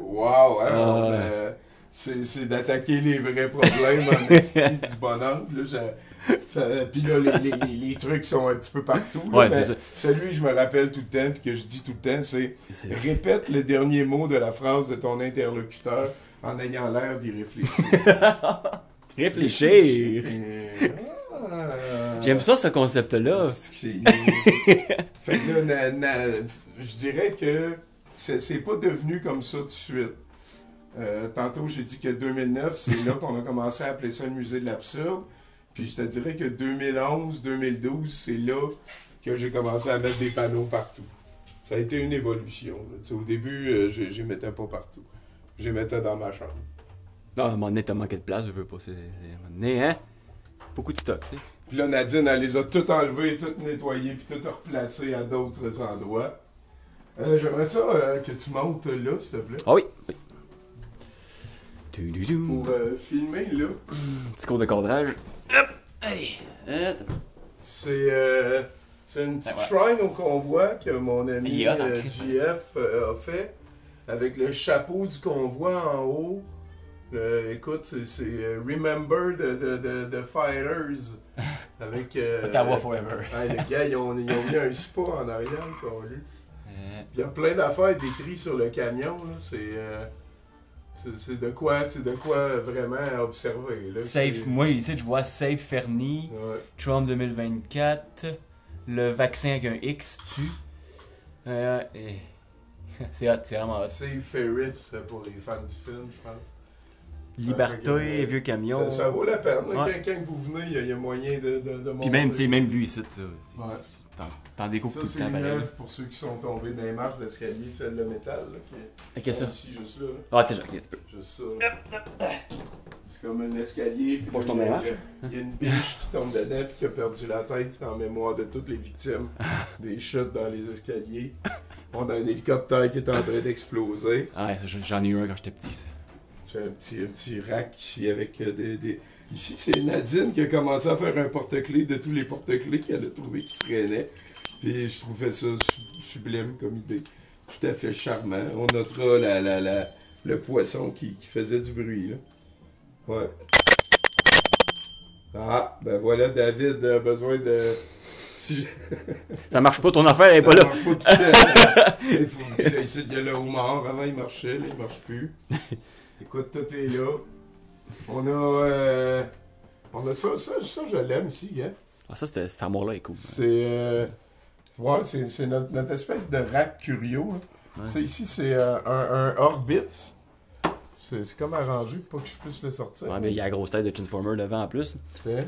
wow, hein, c'est d'attaquer les vrais problèmes en esti du bonhomme. Puis là, les trucs sont un petit peu partout. Là, Ouais, mais c'est ça. celui que je me rappelle tout le temps puis que je dis tout le temps, c'est répète le dernier mot de la phrase de ton interlocuteur en ayant l'air d'y réfléchir. Réfléchir! J'aime ça, ce concept-là. Fait que là, je dirais que c'est pas devenu comme ça tout de suite. Tantôt, j'ai dit que 2009, c'est là qu'on a commencé à appeler ça le musée de l'absurde. Puis je te dirais que 2011, 2012, c'est là que j'ai commencé à mettre des panneaux partout. Ça a été une évolution. Au début, je les mettais pas partout. Je les mettais dans ma chambre. Non, à un moment donné, t'as manqué de place, je veux pas. À un moment donné, hein? Beaucoup de stock, tu sais. Puis là, Nadine, elle les a toutes enlevées, toutes nettoyées, puis toutes replacées à d'autres endroits. J'aimerais ça que tu montes là, s'il te plaît. Ah oui! Pour filmer, là. Petit cours de cadrage. Hop! Allez! C'est une petite shrine au convoi que mon ami JF a fait. Avec le chapeau du convoi en haut. Écoute, c'est Remember the Fighters. Avec. Ottawa Forever. Les gars, ils ont mis un spa en arrière, il y a plein d'affaires décrites sur le camion. C'est de quoi vraiment observer. Là, Safe, moi ici je vois Safe Fernie, Trump 2024, le vaccin avec un X dessus. C'est hot, c'est vraiment hot. Safe Ferris pour les fans du film, je pense. Liberté, vieux camion. Ça vaut la peine. Quand vous venez, il y a moyen de Puis même vu ici, t'en découvres tout le temps. Ça, c'est neuf pour ceux qui sont tombés dans les marches d'escalier, celle de métal. Qu'est-ce que ça? Ici, juste là. Ah, t'es gentil. Juste ça. C'est comme un escalier. Moi, je tombe dans les marches. Il y a une biche qui tombe dedans et qui a perdu la tête. C'est en mémoire de toutes les victimes des chutes dans les escaliers. On a un hélicoptère qui est en train d'exploser. Ah, ouais, j'en ai eu un quand j'étais petit. Ça. C'est un petit rack ici avec des... Ici, c'est Nadine qui a commencé à faire un porte-clés de tous les porte-clés qu'elle a trouvé qui traînaient. Puis je trouvais ça sublime comme idée. Tout à fait charmant. On notera le poisson qui faisait du bruit, là. Ouais. Ah, ben voilà, David a besoin de... Ça marche pas, ton affaire elle est pas là. Ça marche pas tout le temps. Puis là, ici, il y a le homard. Avant, il marchait, là, il marche plus. Écoute, tout est là. On a ça, je l'aime ici, hein. Ah, ça, cet armoire-là est cool. C'est notre espèce de rack curio. Ouais. Ça, ici, c'est un Orbit. C'est comme arrangé pour pas que je puisse le sortir. Ouais, mais il y a la grosse tête de Transformer devant en plus. C'est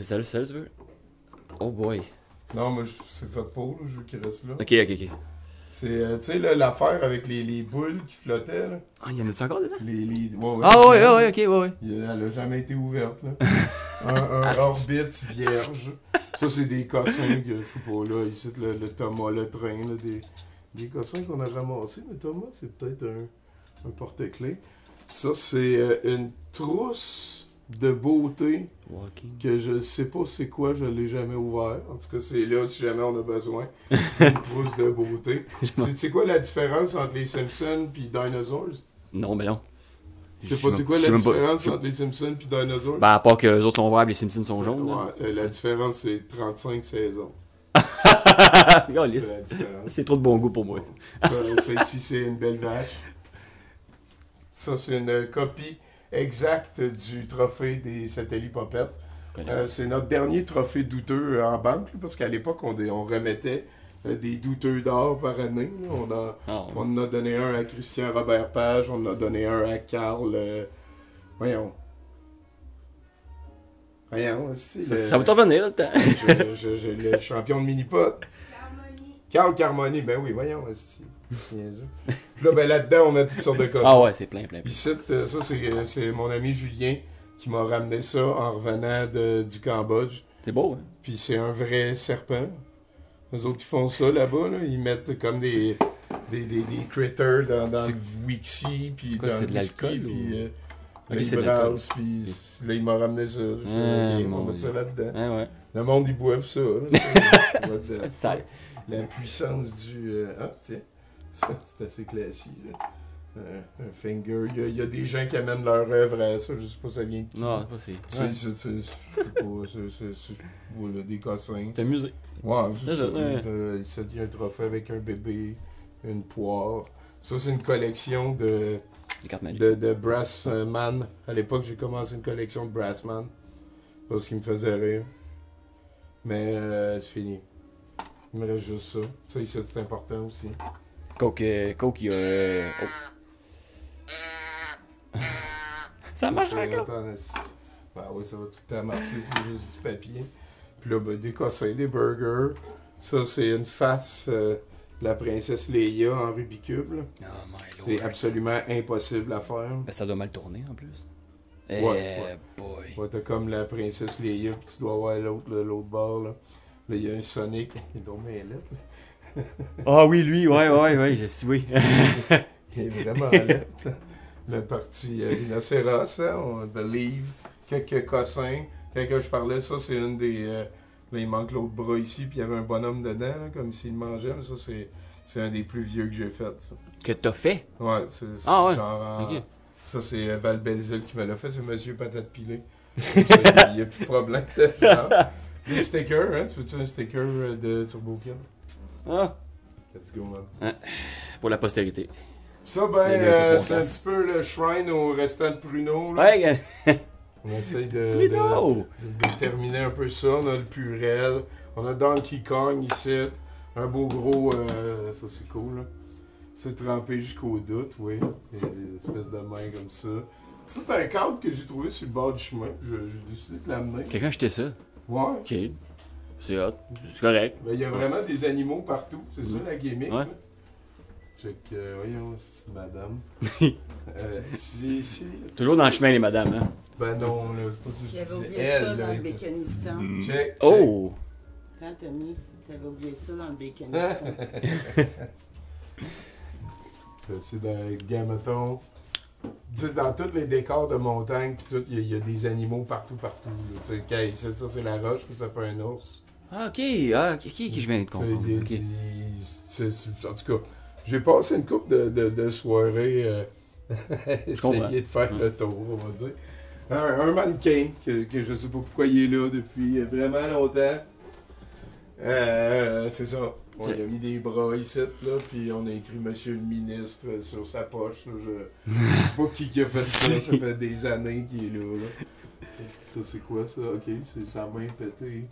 ça, tu veux? Oh boy. Non, moi, c'est fait pour, là, je veux qu'il reste là. Ok. C'est, tu sais, là, l'affaire avec les boules qui flottaient, là. Ah, y'en a-tu encore dedans? Ouais, Ah ouais, ok, ouais. Elle a jamais été ouverte, là. un orbite vierge. Ça, c'est des cossins que, je sais pas, là, ici, le Thomas, le train, là, des cossins qu'on a ramassés. Mais Thomas, c'est peut-être un porte-clés. Ça, c'est une trousse de beauté Walking. que je sais pas c'est quoi, je l'ai jamais ouvert. En tout cas, c'est là si jamais on a besoin d'une trousse de beauté. C'est quoi la différence entre les Simpsons et Dinosaurs? Non, mais non. Tu sais pas c'est quoi la différence entre les Simpsons et Dinosaurs? Ben, à part que les autres sont verts et les Simpsons sont jaunes. Ouais, la différence c'est 35 saisons. Galisse. C'est la différence. C'est trop de bon goût pour moi. Ça ici, c'est une belle vache. Ça, c'est une copie exacte du trophée des satellites Popettes. C'est notre dernier trophée douteux en banque, là, parce qu'à l'époque, on remettait des douteux d'or par année. Là. On en a donné un à Christian Robert Page, on en a donné un à Carl... voyons, ça va t'en venir, le temps. le champion de mini-pot. Carl Carmoni, ben oui, voyons, c'est niaiseux. Puis là, ben là-dedans, on a toutes sortes de cossins. Ah ouais, c'est plein. Ici, ça, c'est mon ami Julien qui m'a ramené ça en revenant du Cambodge. C'est beau, hein? Puis c'est un vrai serpent. Les autres, ils font ça là-bas, là. Ils mettent comme des critters dans le Wixi, puis dans c'est le de l'alcool, whisky, puis Ok, c'est ils de l'alcool. brassent, puis là, il m'a ramené ça. On met ça là-dedans. Ah ouais. Le monde, ils boivent ça. Là. Ça... La puissance du... tiens. C'est assez classique, ça. Un finger. Il y a des gens qui amènent leur œuvre à ça. Je sais pas ça vient de qui. Non, c'est pas si. C'est des cossins. T'es amusé. Ouais, c'est ça. Ouais. Il y a un trophée avec un bébé, une poire. Ça, c'est une collection de cartes magiques. de Brassman. À l'époque, j'ai commencé une collection de Brassman. Parce qu'il me faisait rire. Mais c'est fini. Il me reste juste ça. Ça, ici, c'est important aussi. Coke, il y a... Ça marche encore. Ben oui, ça va tout le temps marcher, c'est juste du papier. Puis là, ben, des cossins, des burgers. Ça, c'est une face de la princesse Leia en Rubik's Cube. Oh my lord. C'est absolument impossible à faire. Ben, ça doit mal tourner en plus. Ouais. Boy. Ouais, t'as comme la princesse Leia, puis tu dois avoir l'autre bord. Là, il y a un Sonic, il est tombé là. Ah oui, lui, ouais, je sais, oui. Il est vraiment laid. Le parti rhinocéros, hein, on believe. Quelques cossins. Quand je parlais, ça, c'est une des... là, il manque l'autre bras ici, puis il y avait un bonhomme dedans, là, comme s'il mangeait. Mais ça, c'est un des plus vieux que j'ai fait. Ça. Que t'as fait? Ouais, c'est ouais. genre... Ok. Ça, c'est Val Belzile qui me l'a fait. C'est Monsieur Patate Pilée. Il n'y a plus de problème. Genre. Des stickers, hein? Tu veux-tu un sticker de Turbo Kid? Ah. Let's go, man. Pour la postérité. Ça, c'est un petit peu le shrine au restant de Pruno. Là. Ouais, On essaye de terminer un peu ça. On a le Purel. On a Donkey Kong ici. Un beau gros... ça, c'est cool, là. C'est trempé jusqu'au doute, oui. Il y a des espèces de mains comme ça. Ça, c'est un cadre que j'ai trouvé sur le bord du chemin. J'ai décidé de l'amener. Quelqu'un achetait ça? Ouais. Ok. C'est hot. C'est correct. Ben, il y a vraiment des animaux partout. C'est ça, la gimmick. Ouais. Là. Check, voyons, c'est madame. Ici. Toujours dans le chemin, les madames, hein? Ben non, là, c'est pas ça que je J'avais disais. oublié Elle, ça là, dans le était- Bécanistan. Check. Oh! Quand t'as mis, t'avais oublié ça dans le Bécanistan. C'est dans Gamaton. Tu sais, dans tous les décors de montagne, pis tout, il y a des animaux partout. Là. Tu sais, quand ça, c'est la roche, puis ça peut être un ours. Ah, ok, je viens de comprendre. Ok. En tout cas, j'ai passé une couple de soirées comprends. essayer de faire le tour, on va dire. Un mannequin, que je sais pas pourquoi il est là depuis vraiment longtemps. C'est ça. On a mis des bras ici, là, puis on a écrit Monsieur le ministre sur sa poche. Là. Je sais pas qui a fait ça, ça fait des années qu'il est là. Ça, c'est quoi ça? Ok, c'est sa main pétée.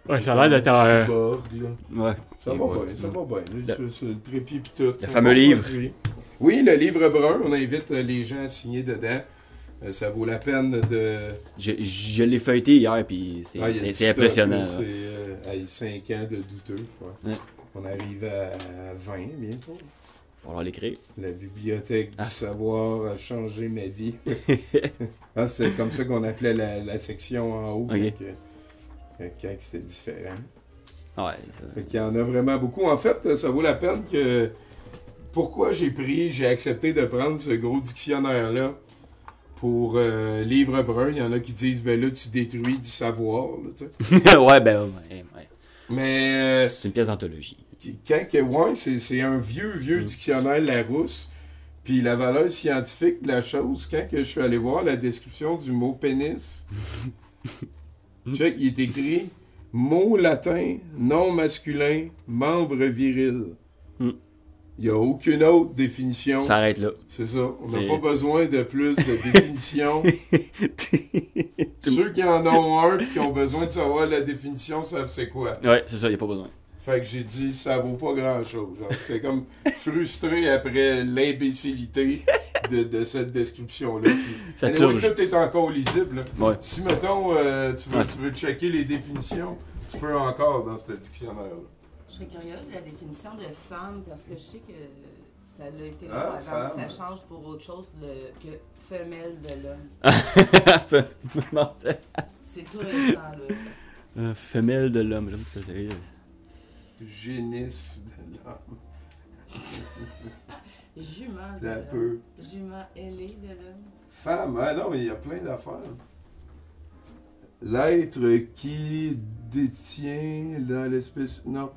Ouais, ça a l'air d'être un... Cyborg, là. Ouais. Ça va bien, ça va bien. C'est le trépied pis tout. Le fameux livre. Oui, le livre brun. On invite les gens à signer dedans. Ça vaut la peine de... Je l'ai feuilleté hier, puis c'est Ah, il y a du c'est stock, impressionnant. là, là. à 5 ans de douteux, je crois. Ouais. On arrive à 20 bientôt. Faut falloir l'écrire. La bibliothèque du savoir a changé ma vie. Ah, c'est comme ça qu'on appelait la section en haut, Ok. quand c'était différent. Ouais. Fait qu'il y en a vraiment beaucoup. En fait, ça vaut la peine que... Pourquoi j'ai accepté de prendre ce gros dictionnaire-là pour livre brun. Il y en a qui disent, ben là, tu détruis du savoir, là, tu sais. Ouais, ben, ouais. Mais C'est une pièce d'anthologie. c'est un vieux dictionnaire Larousse. Puis la valeur scientifique de la chose, quand que je suis allé voir la description du mot pénis, check, il est écrit mot latin, non masculin, membre viril. Mm. Il n'y a aucune autre définition. Ça arrête là. C'est ça. On n'a C'est- pas besoin de plus de définitions. Ceux qui en ont un et qui ont besoin de savoir la définition savent c'est quoi. Ouais, c'est ça, y a pas besoin. Fait que j'ai dit, ça vaut pas grand-chose. Genre, j'étais comme frustré après l'imbécilité de cette description-là. Puis, Ça anyway, turge. tout est encore lisible. Là. Ouais. Si, mettons, tu Ouais. veux checker les définitions, tu peux encore dans ce dictionnaire-là. Je serais curieuse de la définition de femme parce que je sais que ça a été Ah, là avant que femme. ça change pour autre chose que femelle de l'homme. C'est tout récent, là. Femelle de l'homme, j'aime que ça c'est. Génisse de l'homme. Jument de Un l'homme. peu. Jument ailée de l'homme. Femme, ah non, mais il y a plein d'affaires. L'être qui détient dans l'espèce... Non.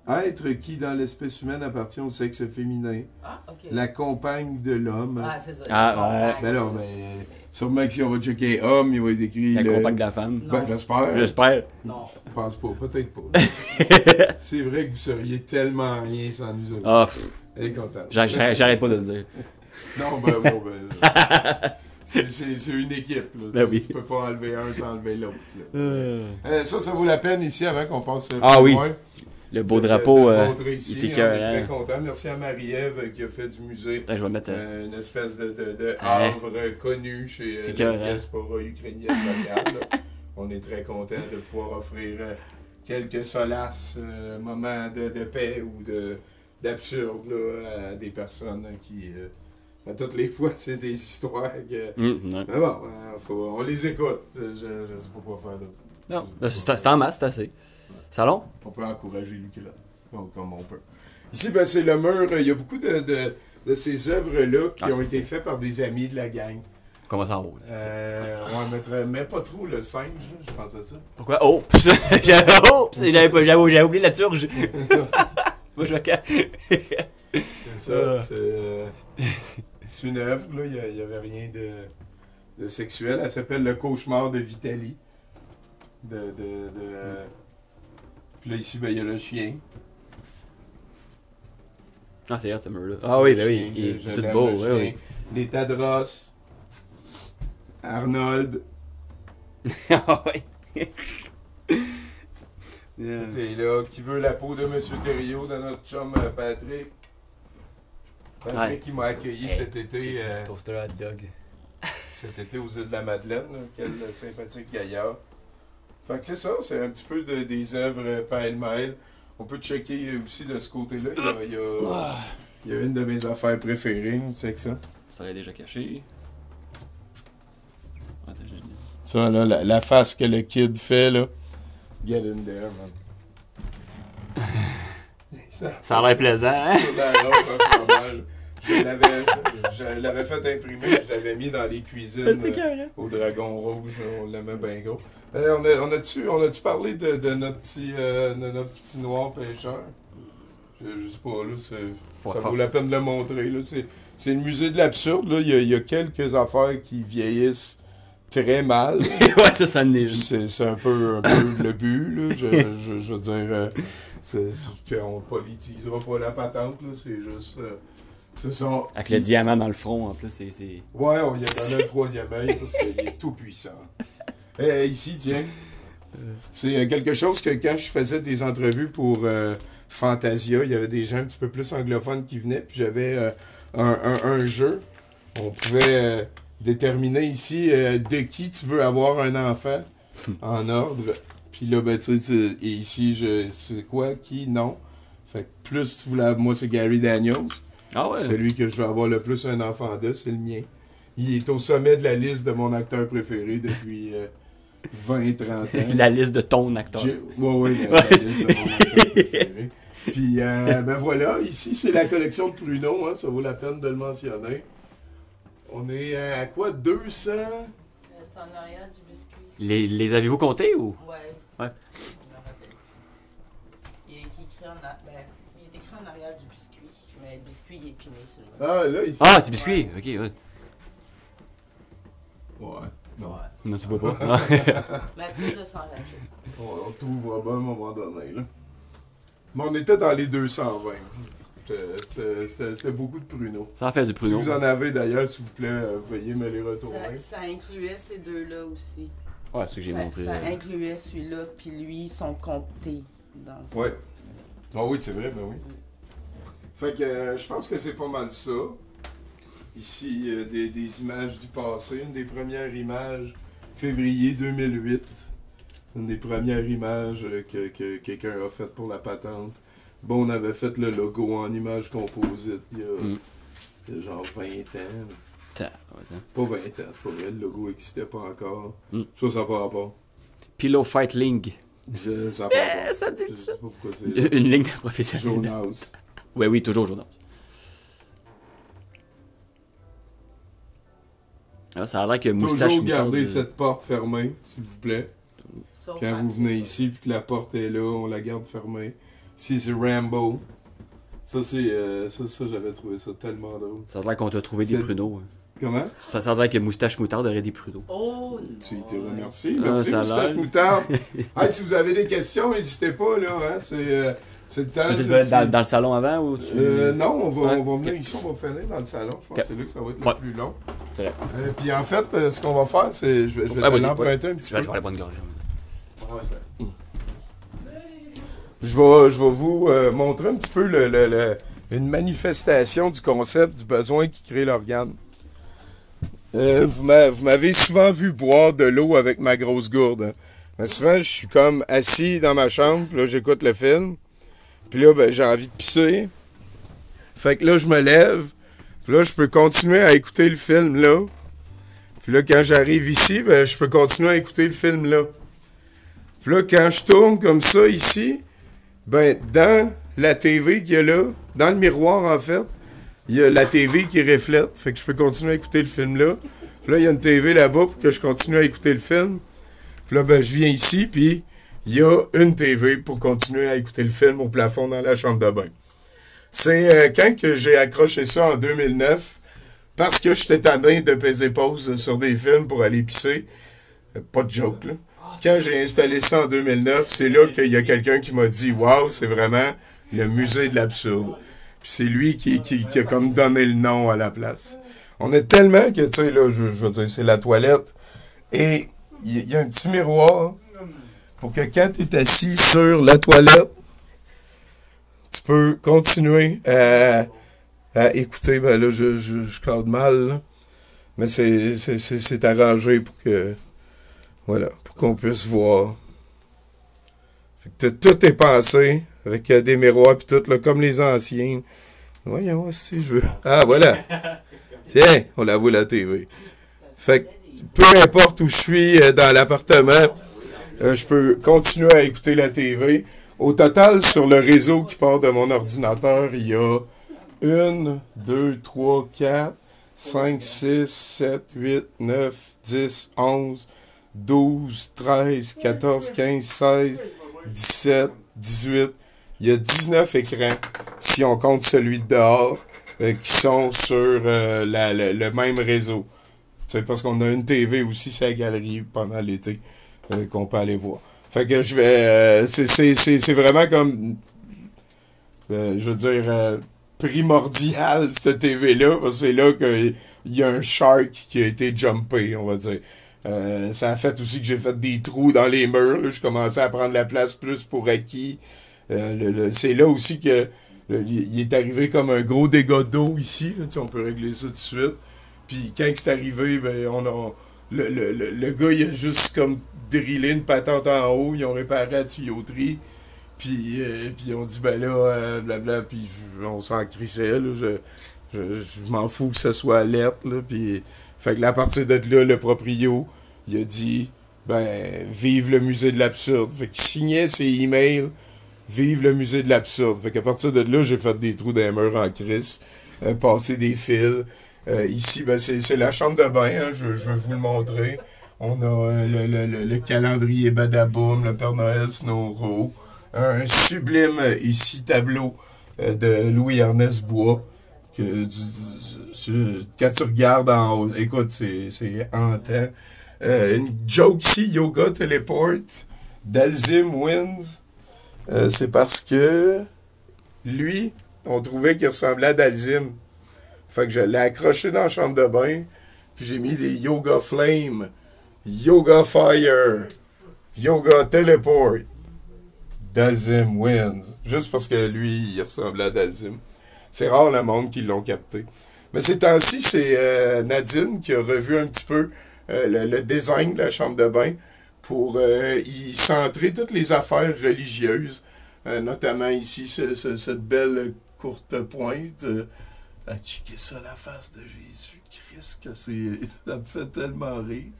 Être qui, dans l'espèce humaine, appartient au sexe féminin. Ah, ok. La compagne de l'homme. Ah, c'est ça. Ah, Ben non, mais sûrement que si on va checker homme, il va être écrit... La le- compagne de la femme. Non. Ben, j'espère. J'espère. Non. Je pense pas, peut-être pas. C'est vrai que vous seriez tellement rien sans nous autres. Ah, pff, Elle est contente. j'arrête pas de le dire. Non, ben bon, c'est une équipe. Là. Ben oui. Tu peux pas enlever un sans enlever l'autre. Là. Ça vaut la peine ici avant qu'on passe Ah plus oui. loin, Le beau drapeau, de montrer ici. il était On est écœurant. très content. Merci à Marie-Ève qui a fait du musée. Je vais mettre. Une espèce de Hein? havre connu chez C'est la écœurant. diaspora ukrainienne locale. Là. On est très content de pouvoir offrir quelques solaces, moments de paix ou d'absurde là, à des personnes qui, à toutes les fois, c'est des histoires que... Ouais. Mais bon, on les écoute. Je sais pas quoi faire d'autre. Non, c'est en masse, c'est assez. Salon? On peut encourager l'Ukraine, comme on peut. Ici, ben, c'est le mur. Il y a beaucoup de ces œuvres-là qui Ah, ont c'est été faites par des amis de la gang. Comment ça en haut? Là? On mettrait mais pas trop le singe, là, je pense à ça. Pourquoi? Oh! J'avais oublié la turge! Moi, je C'est ça. C'est une œuvre, là. Il n'y avait rien de sexuel. Elle s'appelle Le cauchemar de Vitaly. Puis là, ici, ben, il y a le chien. Ah, c'est vrai, ce mur-là. Ah oui, ben Le oui, chien, il je est tout l'aime, beau, le oui, chien. oui. Les Tadros. Arnold. Ah oui. C'est là, qui veut la peau de M. Thériault de notre chum Patrick. Patrick Ouais. qui m'a accueilli cet été. Toaster hot dog. Cet été aux îles de la Madeleine, là. Quel sympathique gaillard. Fait que c'est ça, c'est un petit peu des œuvres pêle-mêle. On peut checker aussi de ce côté-là. Il y a une de mes affaires préférées, tu sais que ça. Ça l'est déjà caché. Attends, Ça, là, la face que le kid fait, là. Get in there, man. Ça a l'air plaisant, hein? Sur la robe à fromage. Je l'avais fait imprimer, je l'avais mis dans les cuisines au Dragon Rouge. On l'aimait bien gros. On a-tu parlé de notre petit noir pêcheur? Je sais pas, là, ça vaut la peine de le montrer. Là. C'est le musée de l'absurde. Là. Il y a quelques affaires qui vieillissent très mal. Ouais, ça neige. C'est un peu le but. Là. Je veux dire, on politisera pas la patente. Là. C'est juste... ce sont... Avec le diamant dans le front, en plus, c'est... Ouais, on lui a donné un troisième œil parce qu'il est tout puissant. Ici, tiens. C'est quelque chose que quand je faisais des entrevues pour Fantasia, il y avait des gens un petit peu plus anglophones qui venaient, puis j'avais un jeu. On pouvait déterminer ici de qui tu veux avoir un enfant en ordre. Puis Puis là, ben, tu sais, et ici, c'est quoi, qui, non. Fait que plus tu voulais, moi, c'est Gary Daniels. Ah ouais? Celui que je veux avoir le plus un enfant de, c'est le mien. Il est au sommet de la liste de mon acteur préféré depuis 20-30 ans. La liste de ton acteur. Oui, la liste de mon acteur préféré. Puis, ben voilà, ici, c'est la collection de Pruneau, hein, ça vaut la peine de le mentionner. On est à quoi, 200? C'est en arrière du biscuit. Les avez-vous comptés ou? Ouais. Ouais. Il est écrit il est écrit en arrière du biscuit, mais le biscuit il est piné sur le Ah, là, ici. Ah, petit biscuit! Ok, ouais. Ouais, non. Non, tu vois pas. Mathieu de s'en rappeler. On trouvera bien à un moment donné, là. Mais on était dans les 220. C'était beaucoup de pruneaux. Ça en fait du Si pruneau. vous en avez d'ailleurs, s'il vous plaît, veuillez me les retourner. Ça incluait ces deux-là aussi. Ouais, c'est ce que j'ai montré. Ça incluait celui-là, puis lui, ils sont comptés dans ça. Ouais. Ah oui, c'est vrai, ben oui. Fait que je pense que c'est pas mal ça. Ici, des images du passé. Une des premières images, février 2008. Une des premières images que quelqu'un a faites pour la patente. Bon, on avait fait le logo en image composite il y a genre 20 ans. Pas 20 ans, c'est pas vrai. Le logo n'existait pas encore. Ça n'a pas rapport. Pillow Fight Link. Ça n'a pas rapport. Ça me dit Je ça. sais pas pourquoi c'est Une ligne de professionnel. Jonas. Ouais, oui, toujours journal. Ah, ça a l'air que moustache. Toujours garder cette porte fermée, s'il vous plaît. Sauf Quand vous venez ici puis que la porte est là, on la garde fermée. Ici, c'est Rambo. Ça, j'avais trouvé ça tellement drôle. Ça a l'air qu'on t'a trouvé des pruneaux. Comment? Ça a l'air que moustache moutarde aurait des pruneaux. Oh non! Tu lui diras merci. Ah, Merci, ça a Moustache l'air. Moutarde. Hey, si vous avez des questions, n'hésitez pas, là. Hein, c'est le temps. Tu de- dans le salon avant ou tu. Non, on va Ouais. venir ici, on va finir dans le salon. Je pense que c'est là que ça va être Ouais. le plus long. C'est vrai. Puis en fait, ce qu'on va faire, c'est. Je vais Ah, te vas-y, l'emprunter un petit Je vais peu. aller boire une gorge. Je vais vous montrer un petit peu une manifestation du concept du besoin qui crée l'organe. Vous m'avez souvent vu boire de l'eau avec ma grosse gourde. Hein. Mais souvent, je suis comme assis dans ma chambre, puis là, j'écoute le film. Puis là, ben, j'ai envie de pisser. Fait que là, je me lève. Puis là, je peux continuer à écouter le film là. Puis là, quand j'arrive ici, ben, je peux continuer à écouter le film là. Puis là, quand je tourne comme ça ici, ben, dans la TV qu'il y a là, dans le miroir en fait, il y a la TV qui reflète. Fait que je peux continuer à écouter le film là. Puis là, il y a une TV là-bas pour que je continue à écouter le film. Puis là, ben, je viens ici, puis il y a une TV pour continuer à écouter le film au plafond dans la chambre de bain. C'est quand que j'ai accroché ça en 2009, parce que j'étais tanné de peser pause sur des films pour aller pisser. Pas de joke, là. Quand j'ai installé ça en 2009, c'est là qu'il y a quelqu'un qui m'a dit « Wow, c'est vraiment le musée de l'absurde. » Puis c'est lui qui a comme donné le nom à la place. On est tellement que, tu sais, là, je veux dire, c'est la toilette. Et il y a un petit miroir pour que quand tu es assis sur la toilette, tu peux continuer à écouter. Ben là, je cadre mal, là. Mais c'est arrangé pour que... Voilà, pour qu'on puisse voir. Fait que tout est pensé, avec des miroirs pis tout, là, comme les anciens. Voyons, si je veux. Ah, voilà. Tiens, on la voit la TV. Fait que, peu importe où je suis dans l'appartement, je peux continuer à écouter la TV. Au total, sur le réseau qui part de mon ordinateur, il y a 1, 2, 3, 4, 5, 6, 7, 8, 9, 10, 11, 12, 13, 14, 15, 16, 17, 18. Il y a 19 écrans, si on compte celui de dehors, qui sont sur le même réseau. Tu sais, parce qu'on a une TV aussi sur la galerie pendant l'été qu'on peut aller voir. Fait que je vais... c'est vraiment comme... je veux dire... primordial, cette TV-là, parce que c'est là qu'il y a un shark qui a été jumpé, on va dire. Ça a fait aussi que j'ai fait des trous dans les murs. Là. Je commençais à prendre la place plus pour acquis. C'est là aussi que il est arrivé comme un gros dégât d'eau ici. Là, on peut régler ça tout de suite. Puis quand c'est arrivé, ben, le gars, il a juste comme drillé une patente en haut, ils ont réparé la tuyauterie. Puis on dit, ben là, blabla, puis on s'en crissait, là, je m'en fous que ce soit alerte, là, puis fait que là, à partir de là, le proprio, il a dit, ben, vive le musée de l'absurde. Fait qu'il signait ses emails, vive le musée de l'absurde. Fait qu'à partir de là, j'ai fait des trous dans les murs en crise, passer des fils. Ici, ben, c'est la chambre de bain, hein, je veux vous le montrer. On a le calendrier Badaboum, le Père Noël Snowro, un sublime ici tableau de Louis-Ernest Bois. Quand tu regardes en haut, écoute, c'est hantant. Une joke ici, Yoga Teleport, d'Alzim Wins. C'est parce que lui, on trouvait qu'il ressemblait à Dalzim. Fait que je l'ai accroché dans la chambre de bain, puis j'ai mis des Yoga Flame, Yoga Fire, Yoga Teleport. Dalzim Wins. Juste parce que lui, il ressemblait à Dalzim. C'est rare le monde qui l'ont capté. Mais ces temps-ci, c'est Nadine qui a revu un petit peu le design de la chambre de bain pour y centrer toutes les affaires religieuses. Notamment ici, cette belle courte pointe. Checker ça, la face de Jésus. Christ, que c'est... Ça me fait tellement rire.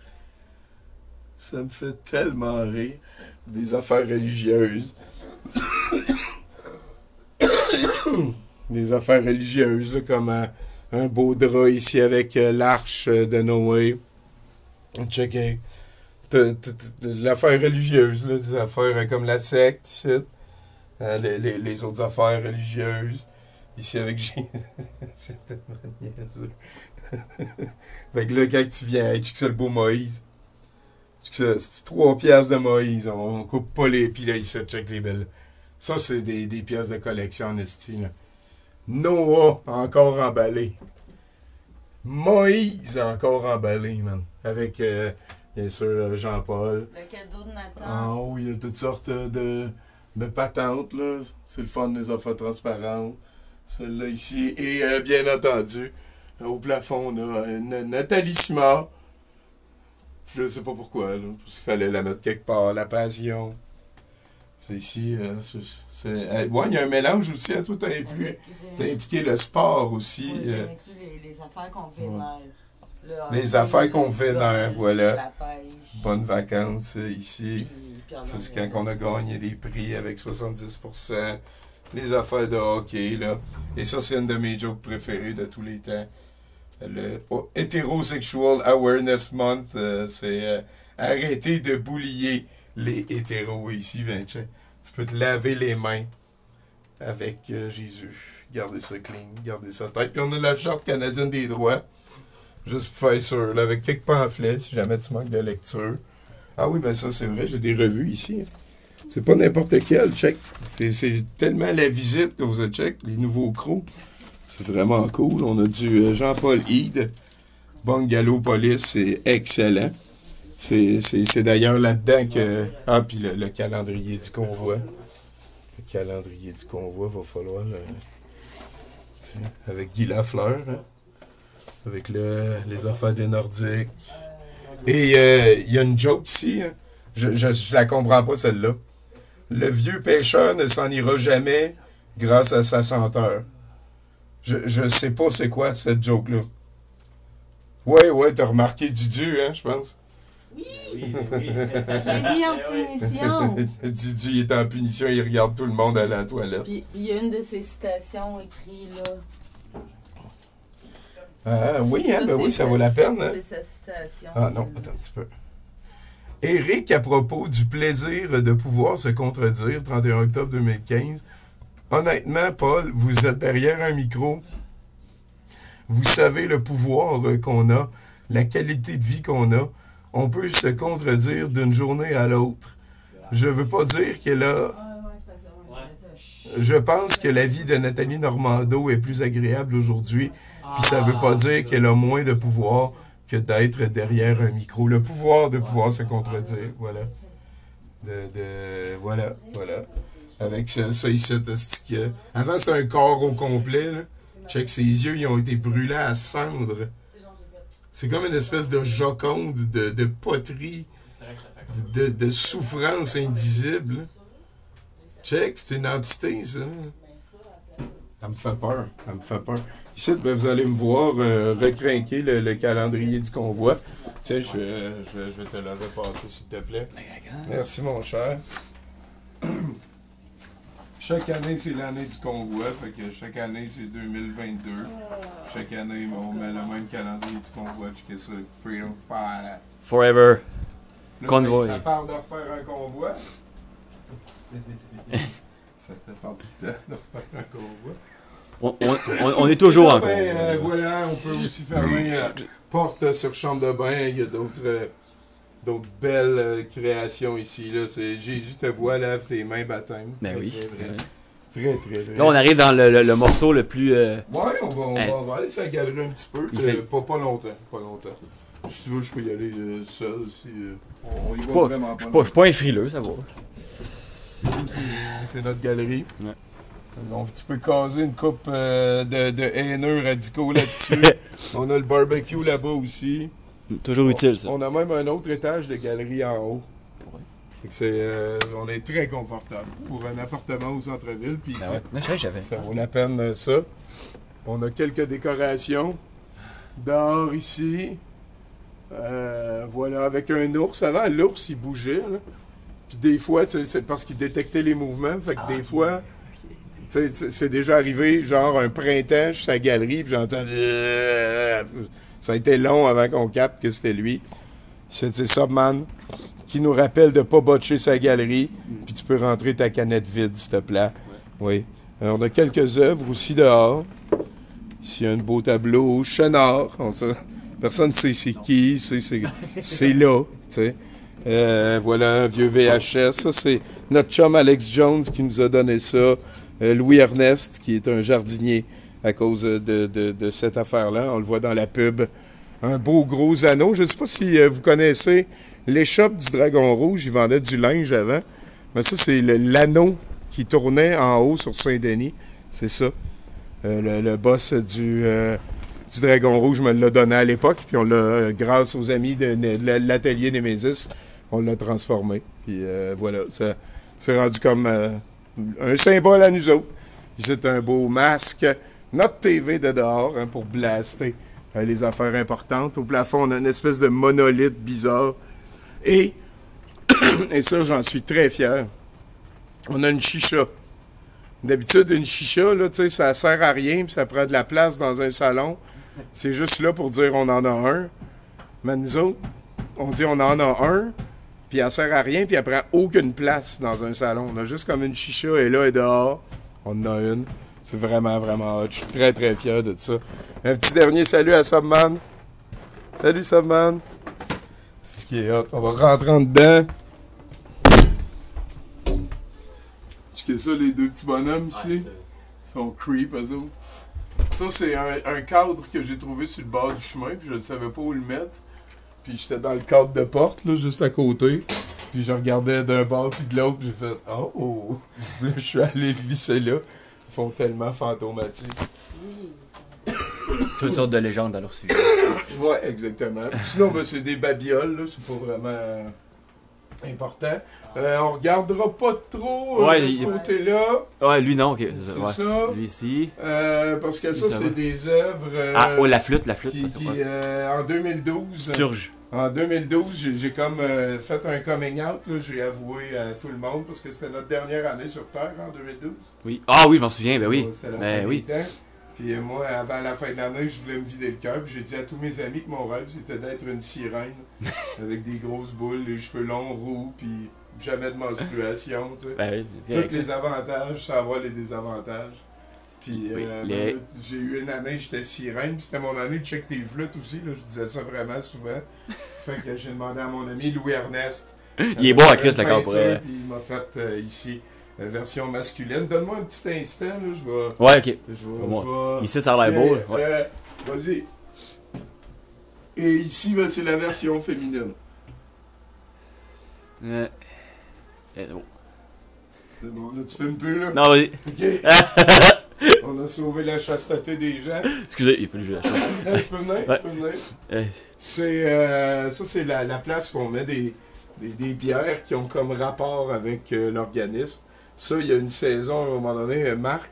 Ça me fait tellement rire. Des affaires religieuses. Des affaires religieuses, là, comme un beau drap ici avec l'arche de Noé. Checker. L'affaire religieuse, là, des affaires comme la secte, ici. Les autres affaires religieuses. Ici avec Jésus. C'est tellement niaiseux. Fait que là, quand tu viens, check ça, le beau Moïse. C'est 3 piastres de Moïse. On coupe pas les... Puis là, il se check les belles. Ça, c'est des pièces de collection en esti, là. Noah, encore emballé. Moïse, encore emballé, man. Avec, bien sûr, Jean-Paul. Le cadeau de Nathan. En haut, il y a toutes sortes de patentes, là. C'est le fun, les affaires transparentes. Celle-là ici. Et, bien entendu, au plafond, on a Nathalie Simard. Je ne sais pas pourquoi, là. Parce qu'il fallait la mettre quelque part. La passion. C'est ici. Ouais, il y a un mélange aussi. Hein, toi, t'as impliqué le sport aussi. Oui, j'ai inclus les affaires qu'on vénère. Ouais. Les affaires qu'on vénère, voilà. La pêche. Bonnes vacances ici. Puis C'est quand on a gagné des prix avec 70%. Les affaires de hockey, là. Et ça, c'est une de mes jokes préférées de tous les temps. Le Hétérosexual Awareness Month, c'est arrêter de boulier les hétéros ici, Vincent. Tu peux te laver les mains avec Jésus. Gardez ça clean, gardez ça tête. Puis on a la charte canadienne des droits. Juste pour faire sûr, là, avec quelques pamphlets, si jamais tu manques de lecture. Ah oui, ben ça, c'est vrai, j'ai des revues ici. C'est pas n'importe quel, check. C'est tellement la visite que vous êtes check, les nouveaux crocs. C'est vraiment cool. On a du Jean-Paul Hyde. Bungalow Police, c'est excellent. C'est d'ailleurs là-dedans que... Ah, puis le calendrier du convoi. Le calendrier du convoi, va falloir... avec Guy Lafleur, hein? Avec les affaires des Nordiques. Et il y a une joke ici. Hein? Je la comprends pas, celle-là. Le vieux pêcheur ne s'en ira jamais grâce à sa senteur. Je sais pas c'est quoi cette joke-là. Ouais, t'as remarqué Dudu, hein, je pense. Oui! J'ai mis en punition. Dudu, il est en punition, il regarde tout le monde à la toilette. Puis il y a une de ses citations écrites là. Ah, oui, hein, ben oui, ça vaut la peine. Hein? C'est sa citation. Ah non, attends un petit peu. Éric, à propos du plaisir de pouvoir se contredire, 31 octobre 2015. Honnêtement, Paul, vous êtes derrière un micro. Vous savez le pouvoir qu'on a, la qualité de vie qu'on a. On peut se contredire d'une journée à l'autre. Je veux pas dire qu'elle a... Je pense que la vie de Nathalie Normando est plus agréable aujourd'hui. Puis ça veut pas dire qu'elle a moins de pouvoir que d'être derrière un micro. Le pouvoir de pouvoir se contredire, voilà. Voilà. Avec ça ici, avant c'était un corps au complet, là. Check, ses yeux, ils ont été brûlés à cendre. C'est comme une espèce de joconde de poterie, de souffrance indisible. Check, c'est une entité, ça. Ça me fait peur. Ça me fait peur. Ici, ben, vous allez me voir recrinquer le calendrier du convoi. Tiens, je vais te le repasser, s'il te plaît. Merci, mon cher. Chaque année, c'est l'année du convoi. Fait que chaque année, c'est 2022. Chaque année, on met le même calendrier du convoi. Check ça, Freedom Fire. Forever. Là, Convoy. Ça parle de refaire un convoi. Ça parle tout le temps de refaire un convoi. On est toujours en cours. Voilà, on peut aussi fermer porte sur chambre de bain. Il y a d'autres belles créations ici. Là. C'est Jésus te voit, lave tes mains, baptême. Ben oui. Très, très vrai. Là, on arrive dans le morceau le plus... Ouais, on va aller sur la galerie un petit peu. Pas longtemps. Si tu veux, je peux y aller seul. On y va vraiment pas. Je suis pas un frileux, ça va. C'est notre galerie. Ouais. Donc, tu peux caser une coupe de haineux radicaux là-dessus. On a le barbecue là-bas aussi. Toujours utile, ça. On a même un autre étage de galerie en haut. Fait que on est très confortable pour un appartement au centre-ville. Puis, ça vaut la peine, ça. On a quelques décorations dehors ici. Voilà, avec un ours. Avant, l'ours, il bougeait. Là. Puis des fois, c'est parce qu'il détectait les mouvements. Fait que des fois... C'est déjà arrivé, genre un printemps, je suis à la galerie, puis j'entends... Ça a été long avant qu'on capte que c'était lui. C'est Subman qui nous rappelle de ne pas botcher sa galerie, puis tu peux rentrer ta canette vide, s'il te plaît. Oui. Alors, on a quelques œuvres aussi dehors. Ici, il y a un beau tableau. Chenard. Personne ne sait c'est qui, c'est là, tu sais. Voilà un vieux VHS. Ça, c'est notre chum Alex Jones qui nous a donné ça. Louis Ernest, qui est un jardinier à cause de cette affaire-là. On le voit dans la pub. Un beau gros anneau. Je ne sais pas si vous connaissez l'échoppe du Dragon Rouge. Ils vendaient du linge avant. Mais ça, c'est l'anneau qui tournait en haut sur Saint-Denis. C'est ça. Le boss du Dragon Rouge me l'a donné à l'époque. Puis on l'a, grâce aux amis de l'atelier Némésis, on l'a transformé. Puis voilà, ça c'est rendu comme... un symbole à nous autres. C'est un beau masque. Notre TV de dehors pour blaster les affaires importantes. Au plafond, on a une espèce de monolithe bizarre. Et ça, j'en suis très fier. On a une chicha. D'habitude, une chicha, là, ça sert à rien, puis ça prend de la place dans un salon. C'est juste là pour dire on en a un. Mais nous autres, on dit on en a un. Puis elle sert à rien, puis elle prend aucune place dans un salon. On a juste comme une chicha, et là et dehors, on en a une. C'est vraiment, vraiment hot. Je suis très, très fier de ça. Un petit dernier salut à Subman. Salut Subman. C'est ce qui est hot. On va rentrer en dedans. Checkez ça, les deux petits bonhommes ici. Ils sont creep, eux autres. Ça, c'est un cadre que j'ai trouvé sur le bord du chemin, puis je ne savais pas où le mettre. Puis j'étais dans le cadre de porte, là, juste à côté. Puis je regardais d'un bord puis de l'autre, puis j'ai fait « Oh! » Là, je suis allé glisser là. Ils font tellement fantomatiques. Toutes sortes de légendes à leur sujet. Ouais, exactement. Puis sinon, ben, c'est des babioles, là. C'est pas vraiment important. On regardera pas trop de ce côté-là. Ouais, lui non, ok. C'est ouais. ça. Lui ici. Parce que ça, c'est des œuvres... la flûte. Qui en 2012... Sturge. En 2012, j'ai comme fait un coming out, là, j'ai avoué à tout le monde, parce que c'était notre dernière année sur Terre en 2012. Oui. Ah oui, je m'en souviens, ben oui. C'était la Ben fin oui. des temps. Puis moi, avant la fin de l'année, je voulais me vider le cœur, puis j'ai dit à tous mes amis que mon rêve, c'était d'être une sirène, avec des grosses boules, les cheveux longs, roux, puis jamais de menstruation, tu sais. Ben oui. Tous les avantages, ça va les désavantages. Puis j'ai eu une année, j'étais sirène, puis c'était mon année de check tes flûtes aussi, là, je disais ça vraiment souvent. Fait que j'ai demandé à mon ami Louis Ernest. Il est bon à Chris, le corps pour elle. Puis il m'a fait ici, version masculine. Donne-moi un petit instant, là, je vais... Ouais, ok. Je vais ici, ça a l'air beau. Ouais. Vas-y. Et ici, ben, c'est la version féminine. C'est bon. C'est bon, là, tu filmes plus, là? Non, vas-y. Ok. On a sauvé la chasteté des gens. Excusez, il faut que je la chante. Tu peux venir, Ouais. tu peux venir. Euh, Ça, c'est la place où on met des bières qui ont comme rapport avec l'organisme. Ça, il y a une saison, à un moment donné, Marc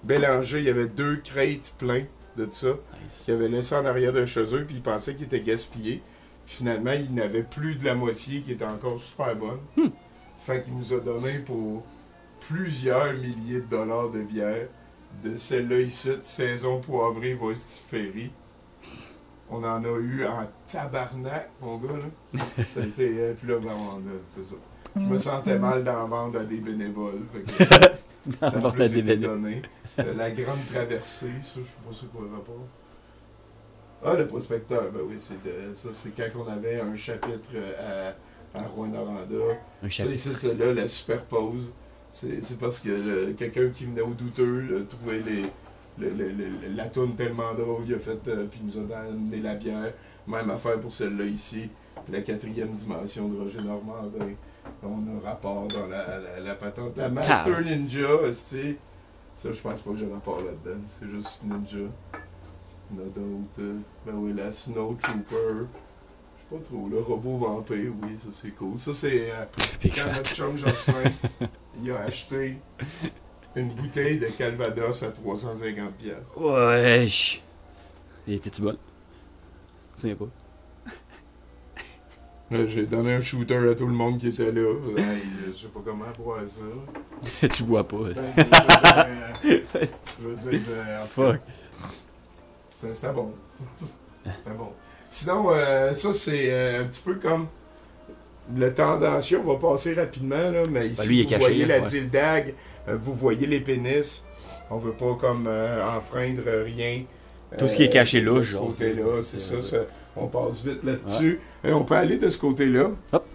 Bélanger, il y avait 2 crêtes pleins de ça, nice. qu'il avait laissé en arrière de chez eux, puis il pensait qu'il était gaspillé. Finalement, il n'avait plus de la moitié qui était encore super bonne. Fait qu'il nous a donné pour plusieurs milliers de dollars de bière. De celle-là ici, saison poivrée, Voistiféry. On en a eu en tabarnak, mon gars, là. Ça a été... puis là, ben, c'est ça. Je me sentais mal d'en vendre à des bénévoles. Fait que, ça a vendre plus à des été bénévoles. donné. La grande traversée, ça, je sais pas c'est quoi le rapport. Ah, le prospecteur, ben oui, ça, c'est quand on avait un chapitre à Rouyn-Noranda. Un Ça, chapitre. ici, celle-là, la superpose. C'est parce que quelqu'un qui venait au douteux trouvait la toune tellement drôle, il a fait, puis il nous a donné la bière. Même affaire pour celle-là ici, la 4e dimension de Roger Normandin. On a rapport dans la patente. La Master Ninja, c'est ça, je pense pas que j'ai rapport là-dedans. C'est juste Ninja. Il y en a d'autres. Ben oui, la Snow Trooper. Je sais pas trop. Le robot vampire, oui, ça c'est cool. Ça, c'est Big quand fat. notre chum Jocelyn, il a acheté une bouteille de Calvados à 350$. Wesh. Et étais-tu bonne? Je me souviens Là, j'ai donné un shooter à tout le monde qui était là. Hey, je sais pas comment boire ça. pas. Tu bois pas. Ben, je veux dire, en tout Fuck. cas, c'était bon. C'était bon. Sinon, ça, c'est un petit peu comme le tendancieux. On va passer rapidement, là, mais ici, lui, il est vous caché, voyez la ouais. dildag, vous voyez les pénis. On veut pas comme enfreindre rien. Tout ce qui est caché là, de ce genre. côté-là, c'est ça, on passe vite là-dessus. Et on peut aller de ce côté-là. Hop,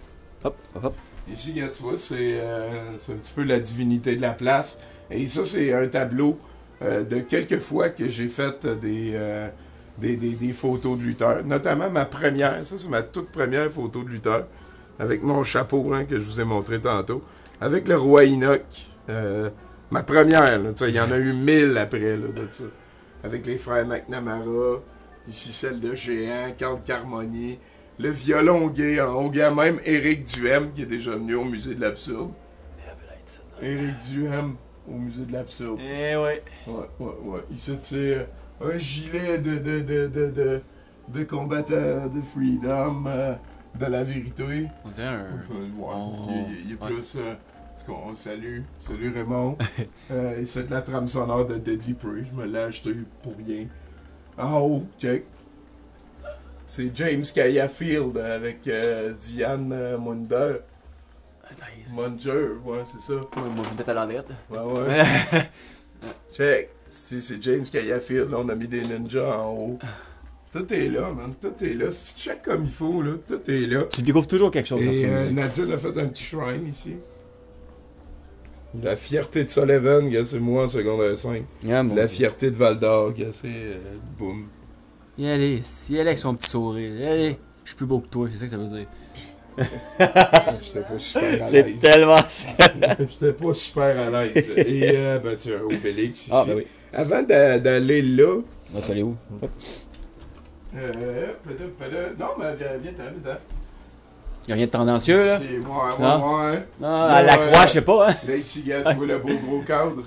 hop. Ici, regarde, tu vois, c'est un petit peu la divinité de la place. Et ça, c'est un tableau de quelques fois que j'ai fait des photos de lutteurs. Notamment ma première, ça c'est ma toute première photo de lutteur. Avec mon chapeau hein, que je vous ai montré tantôt. Avec le roi Enoch. Ma première, là, tu sais, il y en a eu 1000 après là, de ça. Avec les frères McNamara. Ici, celle de Géant, Carl Carmoni. Le violon gay en haut, gars, même Éric Duhem, qui est déjà venu au musée de l'absurde. Éric Duhem au musée de l'absurde. Eh ouais. Ouais. Ici, c'est un gilet de combattant de freedom, de la vérité. On dirait un. Il est plus. Parce qu'on le salue. Salut Raymond. Et c'est de la trame sonore de Deadly Prey. Je me l'ai acheté pour rien. En haut, check. C'est James Field avec Diane Munder. Munger, ouais, c'est ça. Moi, je vais mettre à l'endroit. Ouais. Check. C'est James Field, là, on a mis des ninjas en haut. Tout est là, man. Tout est là. Si tu check comme il faut, là, tout est là. Tu découvres toujours quelque chose. Et dans ce film. Nadine a fait un petit shrine ici. La fierté de Sullivan, gars, c'est moi en secondaire 5. Ah, mon La Dieu. fierté de Val d'Or, gars, c'est boum. Y aller avec son petit sourire. Y aller. Je suis plus beau que toi, c'est ça que ça veut dire. J'étais pas super à C'est l'aise. tellement ça. J'étais pas super à l'aise. Et ben tu as Obélix ici. Ah, ben oui. Avant d'aller là. On va aller où? Hop. Non, mais viens-t'en. Y a rien de tendancieux, là? Ouais. Non, à la croix, je sais pas, hein? Là, ici, regarde, tu vois le beau gros cadre.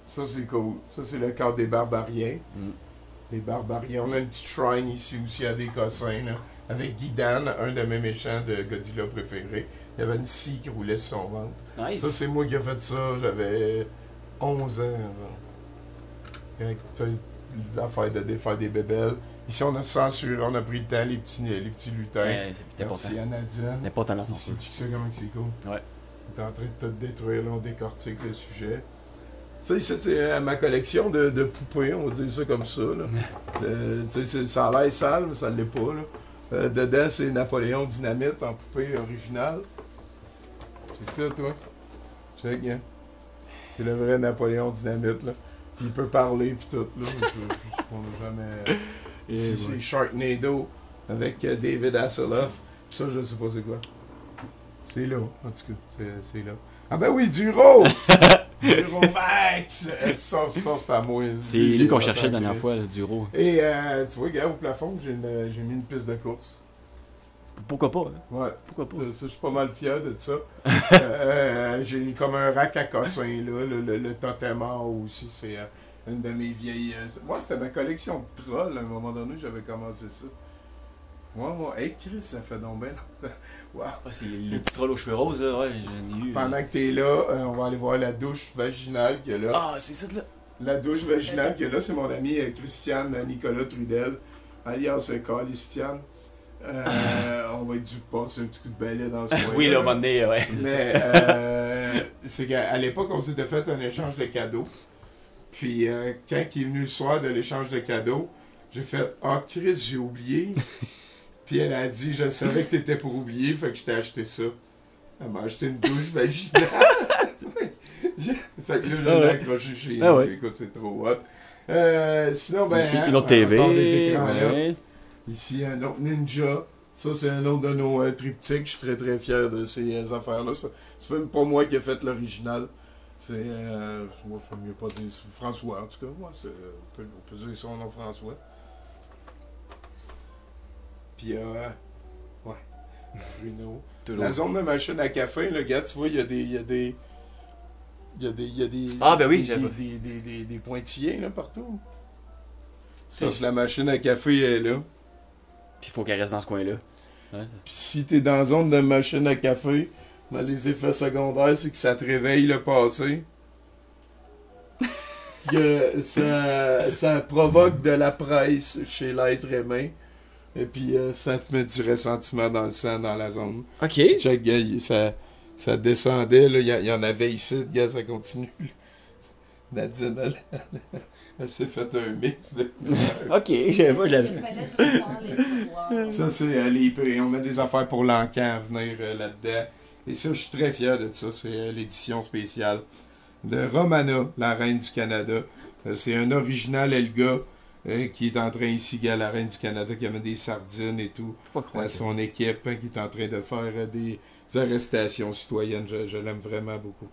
Ça, c'est cool. Ça, c'est le cadre des barbariens. Les barbariens. On a une petite shrine ici aussi à des cossins, là. Avec Guidan, un de mes méchants de Godzilla préférés. Il y avait une scie qui roulait sur son ventre. Nice. Ça, c'est moi qui ai fait ça. J'avais 11 ans. Avec l'affaire de défaire des bébelles. Ici, on a censuré, on a pris le temps, les petits lutins. Ouais, c'est important. Merci à Nadine. C'est important dans son Ici, feu. tu sais comment c'est cool. Ouais. Il est en train de tout détruire, là, on décortique le sujet. Ça, ici, c'est ma collection de poupées, on va dire ça comme ça. Là. Tu sais, ça a l'air sale, mais ça ne l'est pas. Là. Dedans, c'est Napoléon Dynamite en poupée originale. Check ça, toi. Check, hein. C'est le vrai Napoléon Dynamite, là. Puis il peut parler, puis tout, là. Je sais qu'on n'a jamais... Ici, c'est Sharknado avec David Hasselhoff. Puis ça, je sais pas c'est quoi. C'est là, en tout cas. C'est là. Ah ben oui, Duro! Duromax! Ça, c'est à moi. C'est lui qu'on cherchait la dernière fois, le Duro. Et tu vois, gars, au plafond, j'ai mis une piste de course. Pourquoi pas, hein? Ouais. Pourquoi pas? Ça, je suis pas mal fier de ça. J'ai comme un rack à cossins, là. Le totem or aussi, c'est une de mes vieilles. Moi, c'était ma collection de trolls. À un moment donné, j'avais commencé ça. Moi, hey Chris, ça fait donc bien longtemps. Wow. C'est les petits trolls aux cheveux roses, là, ouais, j'en ai eu. Pendant que t'es là, on va aller voir la douche vaginale qu'il y a là. Ah, c'est ça de là. La douche vaginale qu'il y a là, c'est mon ami Christiane Nicolas Trudel, alias Calistiane. On va être dû passer un petit coup de balai dans ce coin. Oui, là, au moment donné, ouais. Mais c'est qu'à l'époque, on s'était fait un échange de cadeaux. Puis quand il est venu le soir de l'échange de cadeaux, j'ai fait « Ah, Chris, j'ai oublié. » Puis elle a dit « Je savais que t'étais pour oublier, fait que je t'ai acheté ça. » Elle m'a acheté une douche vaginale. Fait que là, je l'ai accroché chez nous. Ouais. Écoute, c'est trop hot. Sinon, Une autre TV. encore des écrans là. Ouais. Ici, un autre Ninja. Ça, c'est un autre de nos triptyques. Je suis très très fier de ces affaires-là. C'est même pas moi qui ai fait l'original. C'est. Moi, je peux mieux pas dire. François, en tout cas. Ouais, on peut dire son nom, François. Puis, ouais. Bruno. La zone de machine à café, le gars, tu vois, il y a des. Ah, ben oui, des pointillés là partout. C'est parce que la machine à café est là. Puis il faut qu'elle reste dans ce coin-là. Ouais, Puis si t'es dans la zone de machine à café, ben les effets secondaires, c'est que ça te réveille le passé. Que ça provoque de la presse chez l'être aimé. Et puis ça te met du ressentiment dans le sang, dans la zone. ok. Check, gars, ça descendait, là, il y en avait ici, gars, ça continue. Nadine, elle s'est fait un mix de... Ok, j'avais pas, je Il l'avais. fallait que je repare les tiroirs. Ça, c'est les prix. On met des affaires pour l'encan à venir là-dedans. Et ça, je suis très fier de ça. C'est l'édition spéciale de Romana, la reine du Canada. C'est un original Elga qui est en train ici, gars, la reine du Canada, qui amène des sardines et tout à son équipe, qui est en train de faire des arrestations citoyennes. Je l'aime vraiment beaucoup.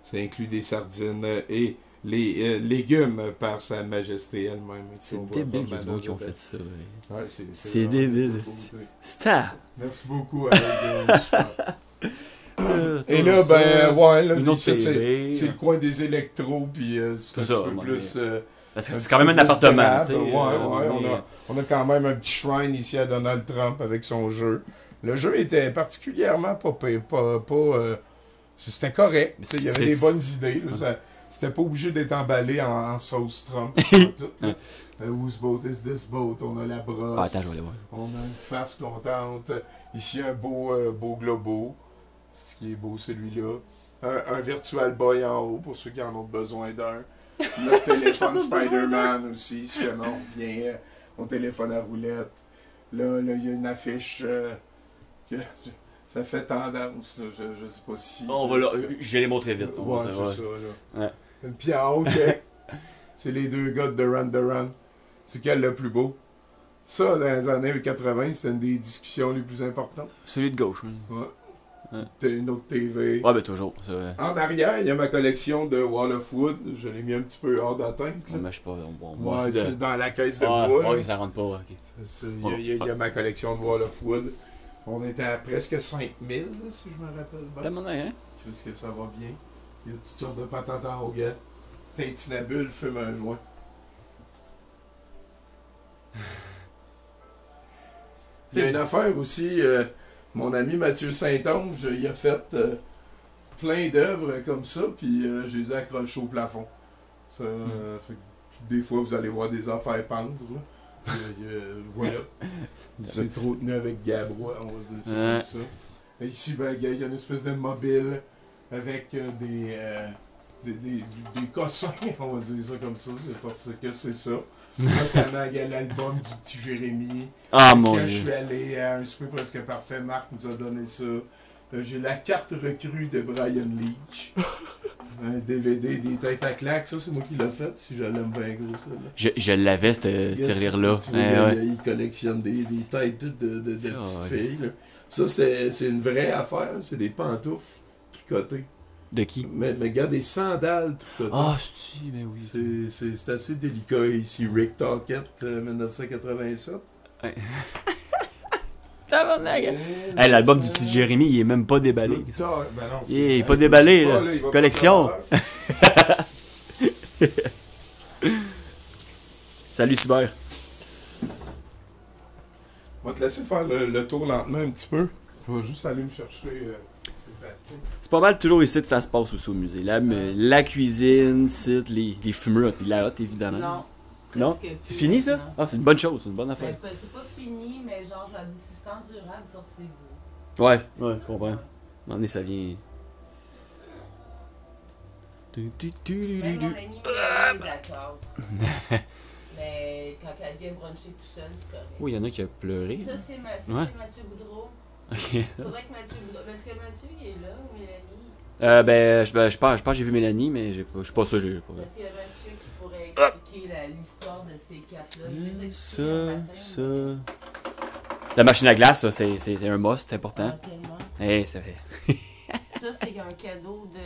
Ça inclut des sardines et les légumes par Sa Majesté elle-même. C'est débile qu'il y a du monde qui ont fait ça. Ouais. Ouais, C'est vraiment débile. une beauté. C'était. Merci beaucoup, super. Et là, ben, ouais, là, Une autre c'est TV. le coin des électros, puis c'est un ça, petit peu ouais, plus... Parce que un c'est petit quand même peu un plus appartement, tu stable. sais. On a quand même un petit shrine ici à Donald Trump avec son jeu. Le jeu était particulièrement pas c'était correct. Tu sais, il y avait des bonnes idées. Là, c'était pas obligé d'être emballé en sauce Trump. Tout, là. Whose boat is this boat? On a la brosse. Ah, attends, je vais aller voir. On a une face contente. Ici, un beau globo. C'est ce qui est beau, celui-là. Un Virtual Boy en haut, pour ceux qui en ont besoin d'un. Notre téléphone Spider-Man aussi, si jamais on revient au téléphone à roulette. Là, il y a une affiche que ça fait tendance. Là. Je sais pas si... Je vais les montrer vite. Ouais, c'est ça. Là. Ouais. Puis en haut, c'est les deux gars de Duran. C'est quel le plus beau? Ça, dans les années 80, c'était une des discussions les plus importantes. Celui de gauche. Ouais. Ouais. T'as une autre TV. Ouais, ben toujours. Ça, ouais. En arrière, il y a ma collection de Wall of Wood. Je l'ai mis un petit peu hors d'atteinte. Ouais, mais je sais pas. Ouais, c'est dans la caisse de bois. bois. Ouais, ça rentre pas. Ok. Il y a ma collection de Wall of Wood. On était à presque 5000, là, si je me rappelle bien. T'as demandé, hein? Parce que ça va bien. Il y a toutes sortes de patentes en haut, gars. Tintinabule fume un joint. Il y a une affaire aussi, mon ami Mathieu Saint-Onge, il a fait plein d'œuvres comme ça, puis je les ai accrochées au plafond. Ça, fait que des fois, vous allez voir des affaires pendre. Là. Voilà. C'est trop tenu avec Gabrois, on va dire ça comme ça. Et ici, ben, il y a une espèce de mobile avec des cossins, on va dire ça comme ça, c'est parce que c'est ça. Notamment, il y a l'album du petit Jérémy. Ah, mon Quand Dieu. je suis allé à un souper presque parfait, Marc nous a donné ça. J'ai la carte recrue de Brian Leach. Un DVD des têtes à claques, ça c'est moi qui l'ai fait, si je l'aime bien gros ça. Je l'avais, cette tirelire-là. Il collectionne des têtes de petites filles. Là. Ça c'est une vraie affaire, c'est des pantoufles tricotées. De qui? Mais regarde, des sandales, tout ça. Ah, c'est ben oui. C'est assez délicat ici. Rick Tockett, 1987. Ouais. Tabarnak! Hey, l'album du Steve Jérémy, il est même pas déballé. Ben non, Il est pas déballé, là. il va pas Collection. faire. Salut, Cyber. On va te laisser faire le tour lentement un petit peu. Je vais juste aller me chercher le plastique. C'est pas mal toujours ici que ça se passe aussi au musée. La cuisine, site, les fumeurs, puis la hotte, évidemment. Non. Non? presque C'est plus fini, ça? maintenant. Ah, c'est une bonne chose, c'est une bonne affaire. Ben, c'est pas fini, mais genre, je leur dis, si c'est endurable, forcez-vous. Ouais, je comprends. À un moment donné, ça vient... Même mon ami est d'accord. Mais quand elle vient bruncher tout seul, c'est correct. Oui, il y en a qui a pleuré. Ça, c'est Ouais. Mathieu Boudreau. Ok. Faudrait que Mathieu Boudreau. Parce que Mathieu, il est là, ou Mélanie. Je pense que j'ai vu Mélanie, mais je suis pas sûr. J'ai pas... Parce qu'il y a Mathieu qui pourrait expliquer l'histoire de ces cartes-là. Je les ai expliquées un matin, Ça. La machine à glace, ça, c'est un must, c'est important. tellement. Eh, ça fait. Ça, c'est un cadeau de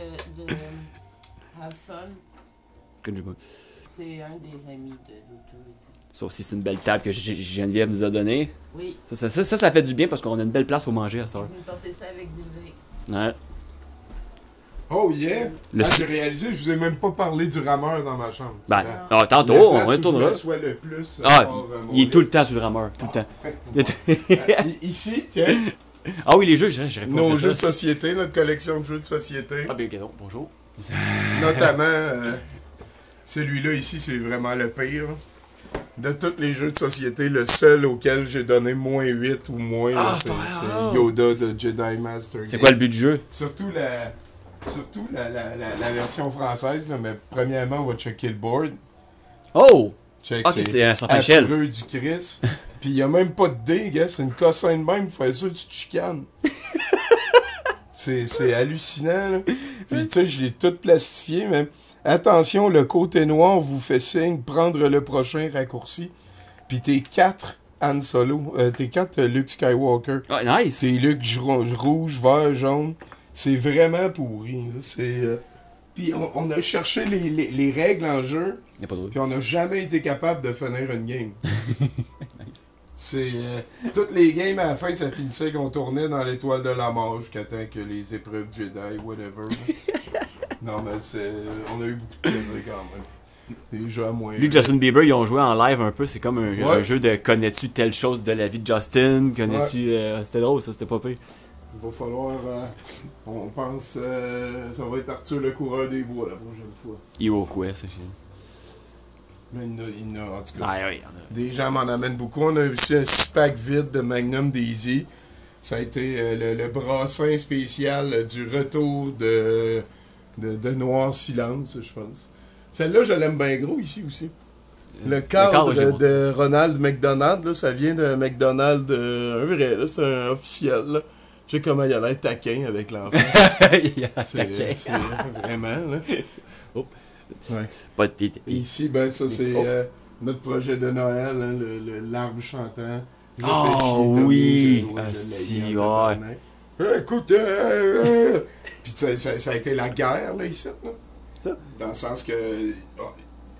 Have Fun. C'est un des amis de l'autorité. Ça aussi, c'est une belle table que Geneviève nous a donnée. Oui. Ça fait du bien parce qu'on a une belle place pour manger à cette heure. Je vais porter ça avec des briques. Ouais. Oh yeah! Le J'ai réalisé, je vous ai même pas parlé du rameur dans ma chambre. Ben, La- tantôt, la on place où je retournera. reçois le plus. Ah, par, mon il est tout lit. le temps sur le rameur, tout le temps. Ici, tiens, Ah oui, les jeux, j'aurais pas nos fait jeux de ça. société, notre collection de jeux de société. Ah ben, ok, bonjour. Notamment, celui-là ici, c'est vraiment le pire. De tous les jeux de société, le seul auquel j'ai donné moins 8 ou moins, là, Ah, c'est c'est Yoda de Jedi Master C'est Game. quoi le but du jeu? Surtout la version française, là, mais premièrement, on va checker le board. Oh! Check, Ok, c'est un certain shell. affreux du Chris. Puis il n'y a même pas de dés, gars. C'est une cossin de même. Faut être sûr que tu te chicanes. C'est hallucinant, là. Puis tu sais, je l'ai tout plastifié, mais attention, le côté noir vous fait signe prendre le prochain raccourci. Puis t'es 4 Han Solo. T'es 4 Luke Skywalker. Ah, nice! C'est Luke rouge, vert, jaune. C'est vraiment pourri, là. Puis on a cherché les règles en jeu. Y'a pas de Puis on n'a jamais été capable de finir une game. Nice. C'est. Toutes les games à la fin, ça finissait qu'on tournait dans l'étoile de la mort jusqu'à temps que les épreuves Jedi, whatever. Non, mais on a eu beaucoup de plaisir quand même. Les jeux à moins. Lui, Justin Bieber, ils ont joué en live un peu. C'est comme un Ouais. jeu de connais-tu telle chose de la vie de Justin? Connais-tu. C'était drôle, ça, c'était pas pire. Il va falloir. On pense. Ça va être Arthur le coureur des bois la prochaine fois. Iroquois, ça. Mais il y en a, en tout cas. Ah oui, y'en a. Des gens m'en amènent beaucoup. On a aussi un 6-pack vide de Magnum Daisy. Ça a été le brassin spécial du retour de Noir Silence, je pense. Celle-là, je l'aime bien gros ici aussi. Le cadre j'ai pas. de Ronald McDonald, là, ça vient de McDonald, un vrai, là, c'est un officiel. Là. Je sais comment il a l'air taquin avec l'enfant. Il a attaqué. C'est vraiment, là. Oh. Ouais. Pas de Ici, ben ça, c'est Oh. notre projet de Noël, hein, l'arbre chantant. Oh, oui! Si, ouais. Écoute, puis ça a été la guerre, là, ici, là. Ça? Dans le sens que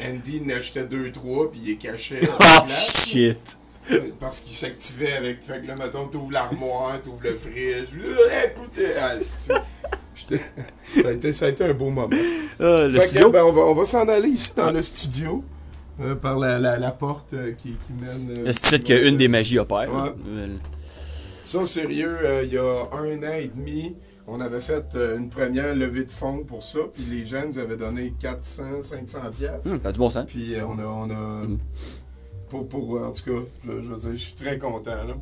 Andy n'achetait 2-3, puis il les cachait. Oh, à la place, shit! parce qu'il s'activait avec. Fait que là, mettons, t'ouvres l'armoire, t'ouvres le fridge. Écoutez, ça a été un beau moment. Le Fait que, studio? ben, on va s'en aller ici dans le studio. Par la porte qui mène. C'est qu'une des magies opère. Ouais. Ça, sérieux, il y a 1 an et demi, on avait fait une première levée de fonds pour ça, puis les gens nous avaient donné 400, 500 piastres. T'as du bon sens. Puis on a en tout cas, je veux dire, je suis très content, là.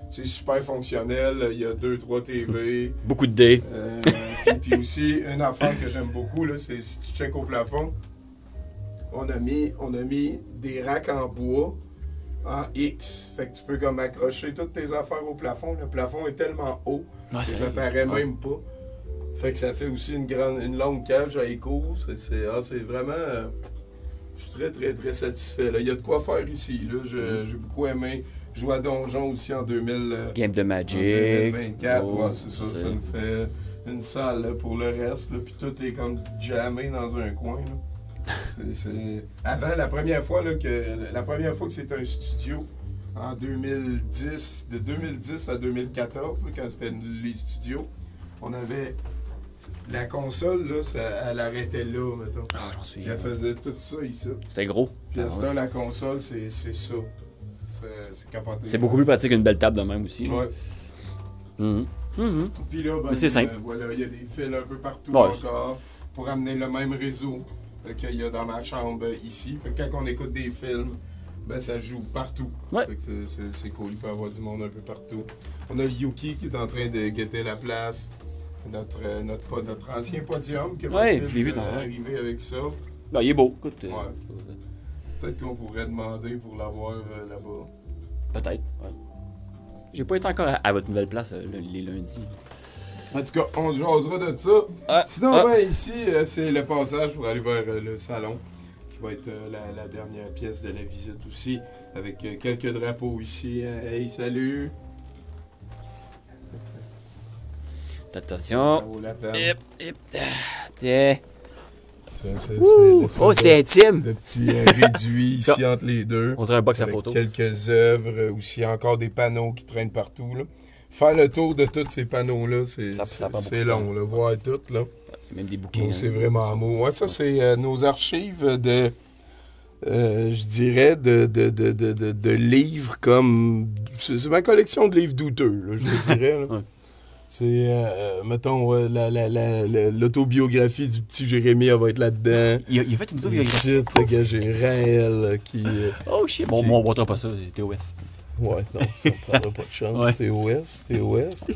C'est super fonctionnel, il y a 2-3 TV. Beaucoup de dés. Puis aussi, une affaire que j'aime beaucoup, là, c'est si tu checkes au plafond, on a mis des racks en bois en X. Fait que tu peux comme accrocher toutes tes affaires au plafond. Le plafond est tellement haut que ça paraît même pas. Fait que ça fait aussi une longue cage à écho. C'est vraiment... je suis très, très, très satisfait. Là. Il y a de quoi faire ici. Là. J'ai beaucoup aimé jouer à Donjon aussi en Game de Magic. 2024. Oh, ouais, c'est ça. Ça nous fait une salle là, pour le reste, là, puis tout est comme jammé dans un coin. Là. Avant, la première fois que c'était un studio, en 2010, de 2010 à 2014, là, quand c'était les studios, on avait la console, là, elle arrêtait là, mettons. Ah, j'en suis. Elle faisait tout ça ici. C'était gros. Puis à Ah, ce ouais. temps, la console, c'est ça. C'est capoté. C'est beaucoup plus pratique qu'une belle table de même aussi. Ouais. Mhm. Mhm. Puis là, ben, Mais c'est simple. voilà, il y a des fils un peu partout Ouais. encore pour amener le même réseau qu'il y a dans ma chambre ici. Fait que quand on écoute des films, ben ça joue partout. Ouais. Fait que c'est cool, il peut y avoir du monde un peu partout. On a le Yuki qui est en train de guetter la place. Notre ancien podium qui Ouais, je l'ai vu tantôt. arriver avec ça. Ben, il est beau. Écoute, Ouais. Peut-être qu'on pourrait demander pour l'avoir là-bas. peut-être. Ouais. J'ai pas été encore à votre nouvelle place les lundis. En tout cas, on jasera de ça. Ah, Sinon, ah. ben, ici, c'est le passage pour aller vers le salon, qui va être la dernière pièce de la visite aussi, avec quelques drapeaux ici. Hey, salut! Attention. Ça vaut la peine. Hip, hip. Tiens. C'est Oh, c'est intime. le petit réduit ici entre les deux. On dirait un box à Avec photo. quelques œuvres, aussi encore des panneaux qui traînent partout. Là. Faire le tour de tous ces panneaux-là, Ça prend beaucoup de long. Là. Voir tout, là. Même des bouquins. Donc, c'est vraiment beau. Ouais, ça, c'est nos archives de, je dirais, de livres comme... C'est ma collection de livres douteux, là, je te dirais. Là. Ouais. C'est, mettons, l'autobiographie du petit Jérémy, elle va être là-dedans. Il a fait une Les autobiographie. sites que j'ai Raël qui... Oh shit. Bon, on voitera pas ça. C'était TOS. Ouais, non, ça ne prendra pas de chance. Ouais. TOS.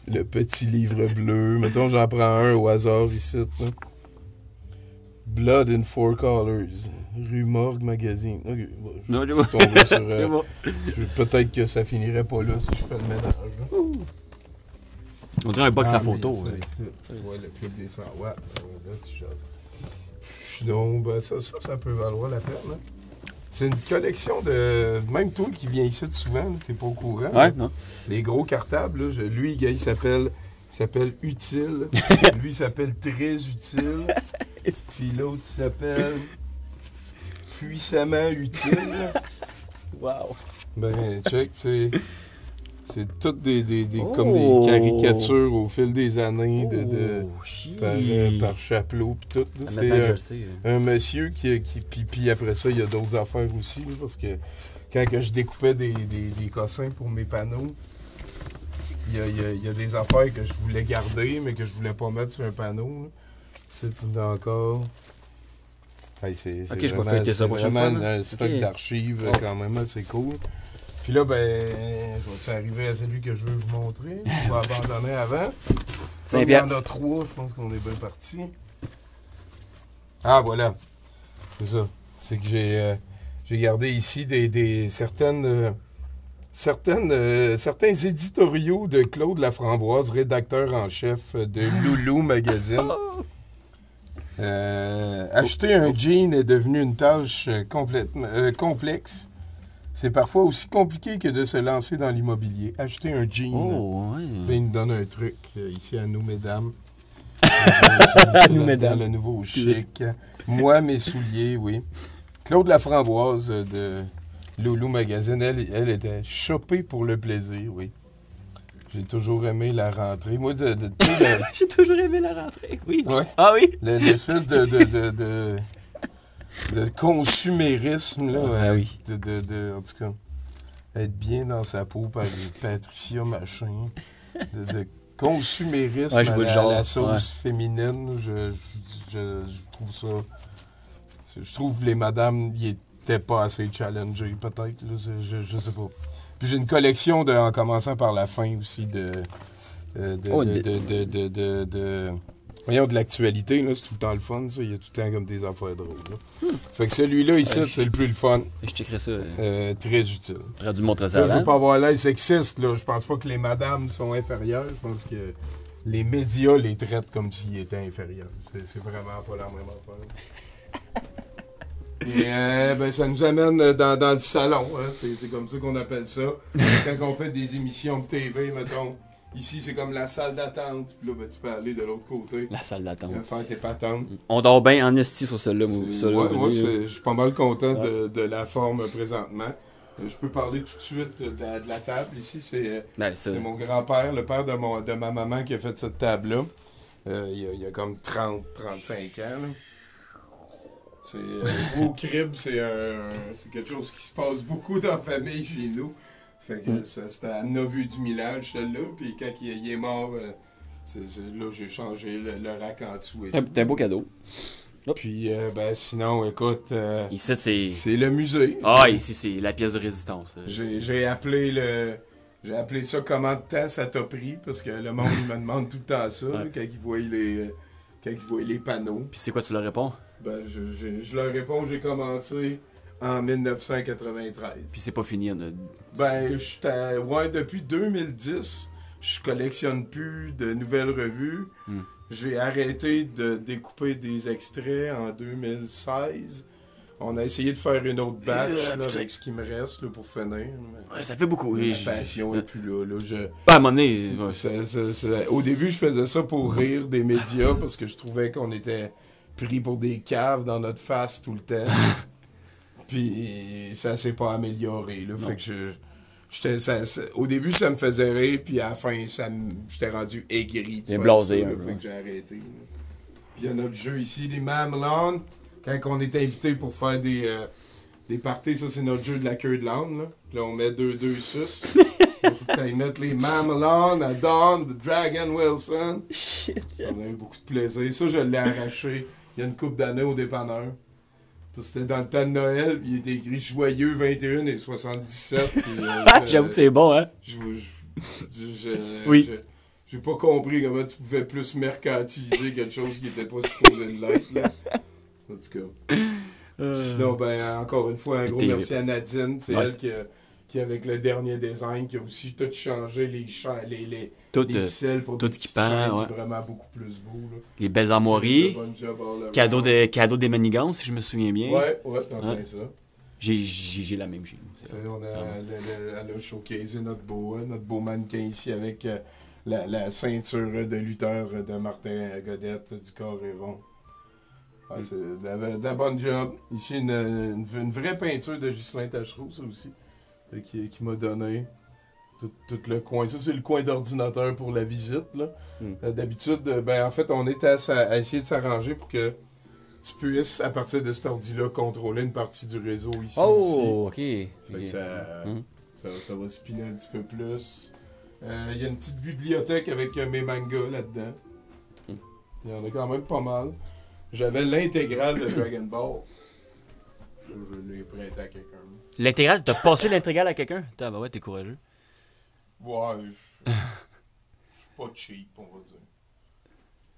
Le petit livre bleu. Mettons, j'en prends un au hasard ici. Là. Blood in Four Colors. Rue Morgue Magazine. Ok, bon, Non, je vais tomber sur... C'est bon. peut-être que ça finirait pas là si je fais le ménage. Là. On dirait un box à mais photo. ça, Ouais. ici, tu vois le clip des 100 watts. Là, tu shots. Donc, ben, ça peut valoir la peine. Hein. C'est une collection de... Même toi qui viens ici souvent, là, t'es pas au courant. Ouais, là. non. Les gros cartables, là, lui, gars, il s'appelle Utile. Lui, il s'appelle Très Utile. Puis l'autre, il s'appelle Puissamment Utile. Wow. Ben, check, c'est toutes Oh. comme des caricatures au fil des années Oh, shit. par Chapelot pis tout. Là. Ah, C'est maintenant, je le sais. un monsieur puis après ça, il y a d'autres affaires aussi, là, parce que quand que je découpais des cossins pour mes panneaux, il y a des affaires que je voulais garder, mais que je voulais pas mettre sur un panneau. Là. C'est encore... Hey, c'est Ok, je vais vraiment, feuilleter ça c'est la prochaine vraiment fois, là. un stock Ok. d'archives Oh. quand même assez cool. Puis là, ben, je vais arriver à celui que je veux vous montrer. Je vais abandonner avant. Cinq Il y en a piastres. 3, je pense qu'on est bien parti. Ah, voilà. C'est ça. C'est que j'ai gardé ici certains éditoriaux de Claude Laframboise, rédacteur en chef de Loulou Magazine. Acheter un jean est devenu une tâche complètement complexe. C'est parfois aussi compliqué que de se lancer dans l'immobilier. Acheter un jean. Oh, Là, ouais. il nous donne un truc ici à nous, mesdames. À nous, mesdames. Le nouveau chic. Moi, mes souliers, oui. Claude Laframboise de Loulou Magazine, elle était chopée pour le plaisir, oui. J'ai toujours aimé la rentrée. Moi, tu sais, J'ai toujours aimé la rentrée. Oui. ouais, Ah oui? l'espèce de consumérisme, là. Ah oui. En tout cas, être bien dans sa peau par Patricia Machin. De consumérisme Ouais, je vois le genre, à la sauce ouais. féminine. Je trouve ça... Je trouve les madames, ils étaient pas assez challengés, peut-être. Là, je sais pas. Puis j'ai une collection en commençant par la fin aussi voyons, de l'actualité, là, c'est tout le temps le fun, ça. Il y a tout le temps comme des affaires drôles. Là. Fait que celui-là, ici, c'est le plus le fun. Je checkerai ça. Très utile. J'aurais dû montrer ça Là, je veux avant. pas avoir l'air sexiste, là. Je pense pas que les madames sont inférieures. Je pense que les médias les traitent comme s'ils étaient inférieurs. C'est vraiment pas la même affaire. Et ben, ça nous amène dans le salon. Hein. C'est comme ça qu'on appelle ça. Quand on fait des émissions de TV, mettons, Ici, c'est comme la salle d'attente. Puis là, ben, tu peux aller de l'autre côté. La salle d'attente. Faire tes patentes. On dort bien en esti sur celle-là, moi. Moi, je suis pas mal content de la forme présentement. Je peux parler tout de suite de la table ici. C'est mon grand-père, le père de ma maman qui a fait cette table-là. Il y a comme 30-35 ans. Là. Au crib, c'est quelque chose qui se passe beaucoup dans la famille chez nous. Fait que c'était à 9 vues du millage, celle-là. Puis quand il est mort, là, j'ai changé le rack en dessous. C'est un beau cadeau. Puis, sinon, écoute, ici, c'est le musée. Ah, ici, c'est la pièce de résistance. J'ai appelé ça comment de temps ça t'a pris, parce que le monde, il me demande tout le temps ça, là, quand ils voient les panneaux. Puis c'est quoi, tu leur réponds? Ben, je leur réponds, j'ai commencé en 1993. Puis c'est pas fini, on a... Ben, depuis 2010, je collectionne plus de nouvelles revues. J'ai arrêté de découper des extraits en 2016. On a essayé de faire une autre batch là, avec ce qui me reste là, pour finir. Ouais, ça fait beaucoup. Ma passion n'est plus là. À un moment donné... Au début, je faisais ça pour rire des médias parce que je trouvais qu'on était pris pour des caves dans notre face tout le temps. Puis ça s'est pas amélioré. Là, fait que au début, ça me faisait rire, puis à la fin, j'étais rendu aigri. Bien blasé. Fait que j'ai arrêté. Là. Puis il y a notre jeu ici, les Mamelons. Quand on est invité pour faire des parties, ça c'est notre jeu de la queue de l'âne. Là, on met deux sus. Il faut que tu mettre les Mamelons à Dawn, The Dragon Wilson. Shit. Ça m'a eu beaucoup de plaisir. Ça, je l'ai arraché il y a une couple d'années au dépanneur. C'était dans le temps de Noël, puis il était écrit Joyeux 21 et 77. J'avoue que c'est bon, hein? Oui. J'ai pas compris comment tu pouvais plus mercantiliser quelque chose qui était pas supposé de l'être, là. En tout cas. Sinon, encore une fois, un gros merci à Nadine. C'est elle qui, avec le dernier design, qui a aussi tout changé les ficelles pour tout des qui c'est vraiment beaucoup plus beau. Là. Les belles armoiries. Cadeau des manigances, si je me souviens bien. Ouais, t'en plein ça. J'ai la même chez nous. Elle a showcasé notre beau mannequin ici avec la ceinture de lutteur de Martin Godette du corps et rond. Ouais, c'est de la bonne job. Ici, une vraie peinture de Ghislain Tachereau, ça aussi, qui m'a donné tout le coin. Ça, c'est le coin d'ordinateur pour la visite. Là. D'habitude, en fait, on était à essayer de s'arranger pour que tu puisses, à partir de cet ordi-là, contrôler une partie du réseau ici aussi. OK. Fait que ça va spinner un petit peu plus. Il y a une petite bibliothèque avec mes mangas là-dedans. Il y en a quand même pas mal. J'avais l'intégrale de Dragon Ball. Je l'ai prêté à quelqu'un. L'intégrale? T'as passé l'intégrale à quelqu'un? Ouais, t'es courageux. Ouais, je suis pas cheap, on va dire.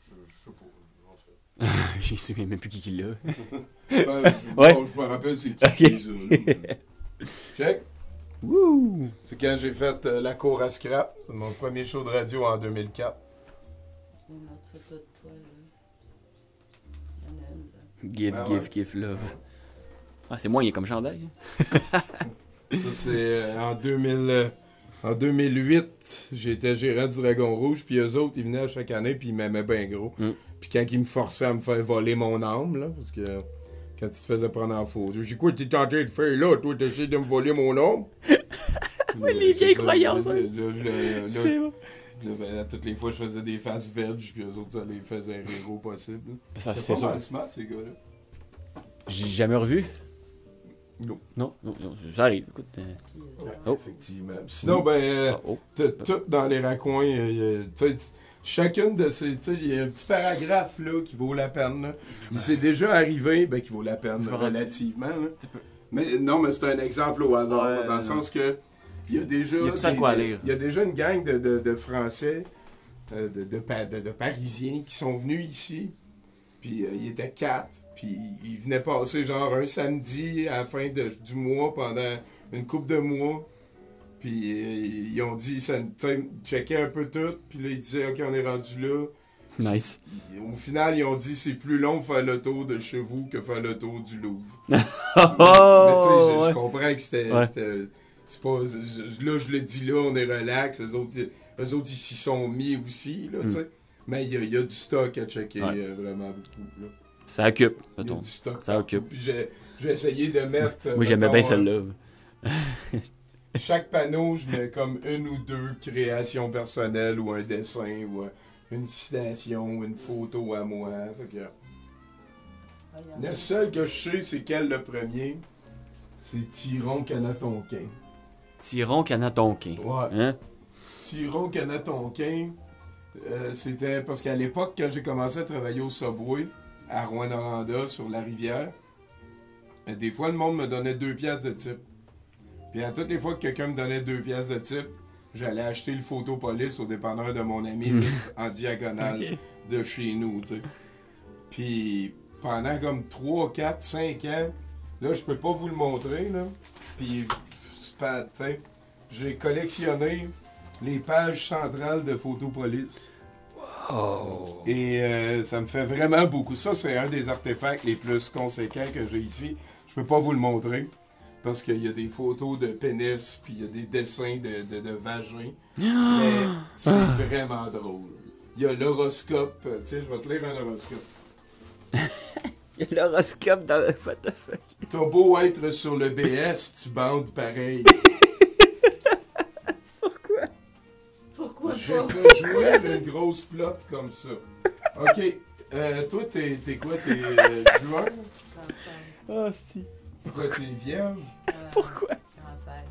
Je sais pas, en fait. Je me souviens même plus qui l'a. Je me rappelle c'est qui ça. Check. Wouh! C'est quand j'ai fait la cour à scrap. C'est mon premier show de radio en 2004. Une autre photo de toi, là. Give, love. Ah, c'est moyen comme chandail. Ça, c'est en 2008, j'étais gérant du Dragon Rouge, puis eux autres, ils venaient à chaque année, puis ils m'aimaient bien gros. Puis quand ils me forçaient à me faire voler mon âme, là, parce que quand tu te faisais prendre en photo, j'ai quoi, t'es en train de faire là, toi, t'essayes de me voler mon âme? Oui, les vieilles croyances. C'est bon. Toutes les fois, je faisais des faces veg, puis eux autres, ça les faisait rire au possible. C'est pas mal smart, ces gars-là. J'ai jamais revu. Non, ça arrive. Écoute. Effectivement. Sinon, tout dans les raccoins, chacune de ces. Il y a un petit paragraphe là, qui vaut la peine. Là. C'est déjà arrivé, qui vaut la peine relativement. Là. Mais non, mais c'est un exemple au hasard, dans le sens que. Il y a déjà une gang de Français, de Parisiens qui sont venus ici. Puis ils étaient 4. Puis ils venaient passer genre un samedi à la fin du mois pendant une couple de mois. Puis ils ont dit, ils checkaient un peu tout. Puis là, ils disaient, OK, on est rendu là. Nice. Au final, ils ont dit, c'est plus long de faire le tour de chez vous que faire le tour du Louvre. Mais tu sais, je comprends que c'était c'est pas. Là, je le dis là, on est relax. Eux autres, ils s'y sont mis aussi, là, tu sais. Mais il y a du stock à checker, vraiment beaucoup, là. Ça occupe, Il y a mettons. du stock Ça partout. occupe. Puis je vais essayer de mettre. Moi, j'aimais mettons, bien celle-là. Chaque panneau, je mets comme une ou deux créations personnelles ou un dessin ou une citation ou une photo à moi. Fait que, le seul que je sais, c'est quel le premier? C'est Tyron Canatonquin. Tyron Canatonquin. Ouais. Hein? Tyron Canatonquin, c'était parce qu'à l'époque, quand j'ai commencé à travailler au Subway, à Rouyn-Noranda, sur la rivière, des fois, le monde me donnait 2 piastres de type. Puis à toutes les fois que quelqu'un me donnait 2 piastres de type, j'allais acheter le photopolice au dépanneur de mon ami, juste en diagonale de chez nous, tu sais. Puis pendant comme 3, 4, 5 ans, là, je peux pas vous le montrer, là. Puis, tu sais, j'ai collectionné les pages centrales de Photopolice. Oh. Et ça me fait vraiment beaucoup. Ça, c'est un des artefacts les plus conséquents que j'ai ici. Je peux pas vous le montrer. Parce qu'il y a des photos de pénis, puis il y a des dessins de vagin. Mais c'est vraiment drôle. Il y a l'horoscope. Tu sais, je vais te lire un horoscope. Il y a l'horoscope dans le what the fuck. T'as beau être sur le BS, tu bandes pareil. Pourquoi J'ai pas? fait jouer une grosse plot comme ça. Ok, toi, t'es quoi? T'es joueur? Ah, si. C'est quoi, c'est vierge? Pourquoi? Cancer.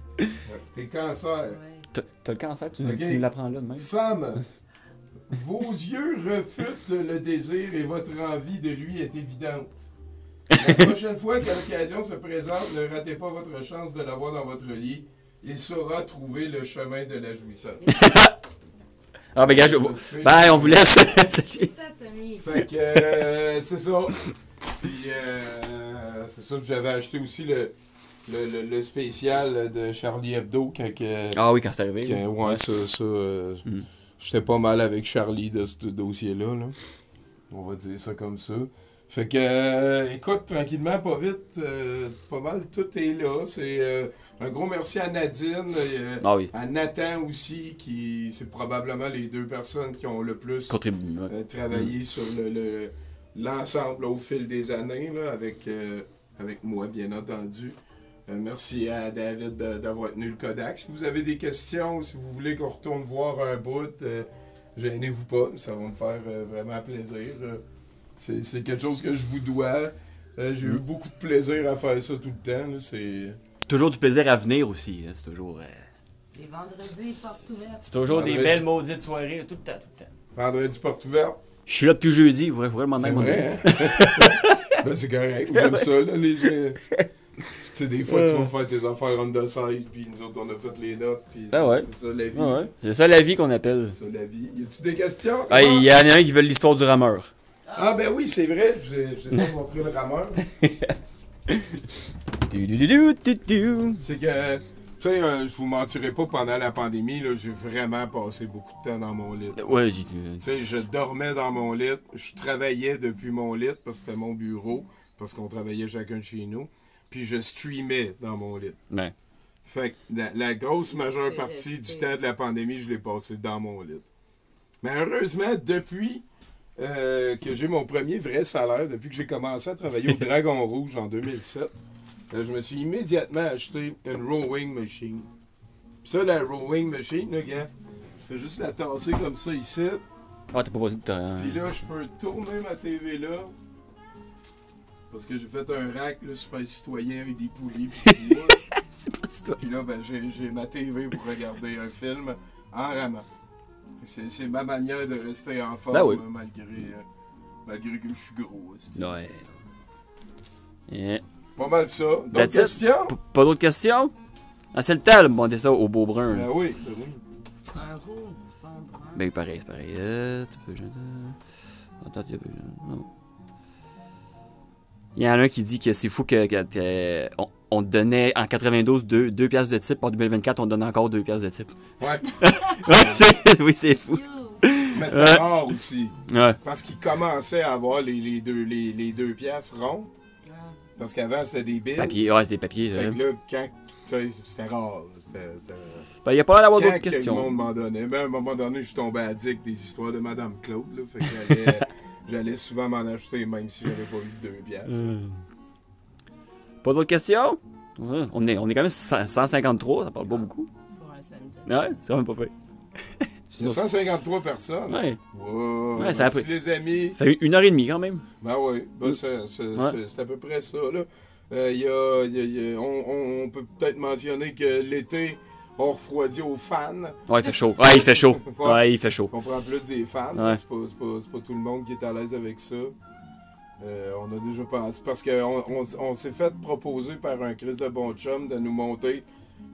T'es cancer. Ouais. T'as le cancer, tu Ok. nous l'apprends là de même. Femme, vos yeux refutent le désir et votre envie de lui est évidente. La prochaine fois que l'occasion se présente, ne ratez pas votre chance de l'avoir dans votre lit. Il saura trouver le chemin de la jouissance. Ah, ben, gars, ben, on vous laisse. Salut. Fait que c'est ça. Puis c'est ça que j'avais acheté aussi le spécial de Charlie Hebdo quand que. Ah oui, quand c'est arrivé. Ouais, ça. J'étais pas mal avec Charlie de ce dossier-là. Là. On va dire ça comme ça. Fait que, écoute, tranquillement, pas vite, pas mal, tout est là. C'est un gros merci à Nadine, Ah oui. à Nathan aussi, qui c'est probablement les 2 personnes qui ont le plus Contribue. travaillé sur l'ensemble au fil des années, là, avec moi, bien entendu. Merci à David d'avoir tenu le Kodak. Si vous avez des questions, si vous voulez qu'on retourne voir un bout, gênez-vous pas, ça va me faire vraiment plaisir. C'est quelque chose que je vous dois. J'ai eu beaucoup de plaisir à faire ça tout le temps. Là, c'est Toujours du plaisir à venir aussi. Hein, c'est toujours. Les vendredis, portes ouvertes. C'est toujours Vendredi. des belles maudites soirées, tout le temps, tout le temps. vendredi porte ouverte. Je suis là depuis jeudi, il faudrait m'en C'est aller. vrai, hein? Ben, c'est correct. J'aime ça, là, les gens. Tu sais, des fois, tu vas faire tes affaires on the side, puis nous autres, on a fait les notes, puis Ah ouais. c'est ça la vie. Ah ouais. C'est ça la vie qu'on appelle. C'est ça la vie. Y a-tu des questions? Ah, il y en a un qui veut l'histoire du rameur. Ah, ben oui, c'est vrai. Je vous ai pas montré le rameur. C'est que, tu sais, je vous mentirai pas, pendant la pandémie, là, j'ai vraiment passé beaucoup de temps dans mon lit. Ouais, Tu sais, je dormais dans mon lit, je travaillais depuis mon lit, parce que c'était mon bureau, parce qu'on travaillait chacun de chez nous, puis je streamais dans mon lit. Ouais. Fait que la grosse majeure C'est partie resté. du temps de la pandémie, je l'ai passé dans mon lit. Mais heureusement, depuis que j'ai mon premier vrai salaire, depuis que j'ai commencé à travailler au Dragon Rouge en 2007, je me suis immédiatement acheté une rowing machine. Puis ça, la rowing machine, là, gars, je fais juste la tasser comme ça ici. Ah, t'as pas posé de temps. Puis là, je peux tourner ma TV là. Parce que j'ai fait un rack là, super citoyen avec des poulies. Puis là, C'est pas si toi. puis là, ben, j'ai ma TV pour regarder un film en ramant. Fait que c'est ma manière de rester en forme, Ben oui. malgré que je suis gros. hostie. Ouais. Yeah. Pas mal ça. D'autres That's it. questions? Pas d'autres questions? Ah, c'est le temps, là, de monter ça au beau brun. Ben là. oui, ben oui. Un rouge, pas un brun. Ben, pareil, c'est pareil. Tu peux. Attends, tu peux. Non. Il y en a un qui dit que c'est fou on te donnait en 92 2 piastres de type. En 2024, on te donne encore 2 piastres de type. Ouais. Oui, c'est fou. Mais c'est rare aussi. Ouais. Parce qu'ils commençaient à avoir les deux pièces rondes. Parce qu'avant, c'était des billes. Papier, ouais, c'est des papiers. Fait que là, quand. Tu sais, c'était rare. Ben, y a pas l'air d'avoir Quand d'autres que le questions. monde m'en donnait. Mais à un moment donné, je suis tombé addict des histoires de Madame Claude. Là, fait que j'allais souvent m'en acheter, même si j'avais pas eu 2 piastres. Pas d'autres questions? Ouais, on est quand même 153, ça parle pas beaucoup. Pour un samedi. Ouais, c'est quand même pas fait. Il y a 153 personnes. Ouais. Wow, Ouais, ça a merci pris- les amis. Ça fait 1h30 quand même. Ben oui, ben, Ouais. c'est à peu près ça. Là. On peut peut-être mentionner que l'été, on refroidit aux fans. Ouais, il fait chaud. Ouais, il fait chaud. Ouais. Ouais, il fait chaud. On prend plus des fans. Ouais. C'est pas tout le monde qui est à l'aise avec ça. On a déjà pensé. Parce qu'on s'est fait proposer par un Chris de bon chum de nous monter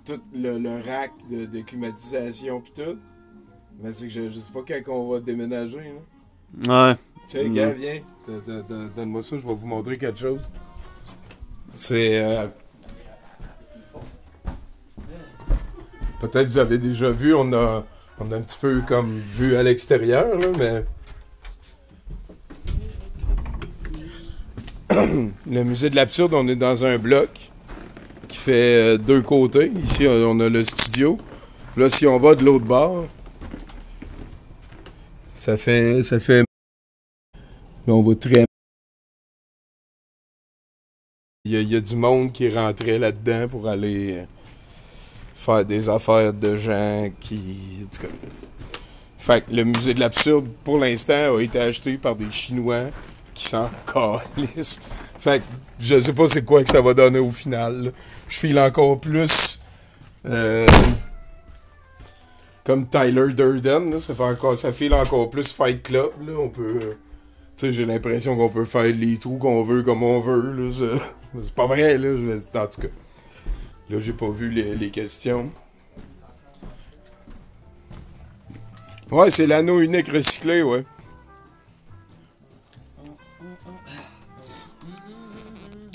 tout le rack de climatisation pis tout. Mais c'est que je sais pas quand on va déménager. Là. Ouais. Tiens, gars, viens. Donne-moi ça, je vais vous montrer quelque chose. C'est. Peut-être vous avez déjà vu, on a un petit peu comme vu à l'extérieur, là, mais. Le musée de l'absurde, on est dans un bloc qui fait 2 côtés. Ici, on a le studio. Là, si on va de l'autre bord, ça fait. Là, on va très. Il y a du monde qui rentrait là-dedans pour aller faire des affaires de gens qui. En tout cas. Fait que le musée de l'absurde, pour l'instant, a été acheté par des Chinois qui s'en calissent. Fait que je sais pas c'est quoi que ça va donner au final. Là. Je file encore plus. Comme Tyler Durden, là, ça file encore plus Fight Club. Là, on peut. Tu sais, j'ai l'impression qu'on peut faire les trous qu'on veut comme on veut. Là, c'est pas vrai, là. En tout cas. Là, j'ai pas vu les questions. Ouais, c'est l'anneau unique recyclé, ouais.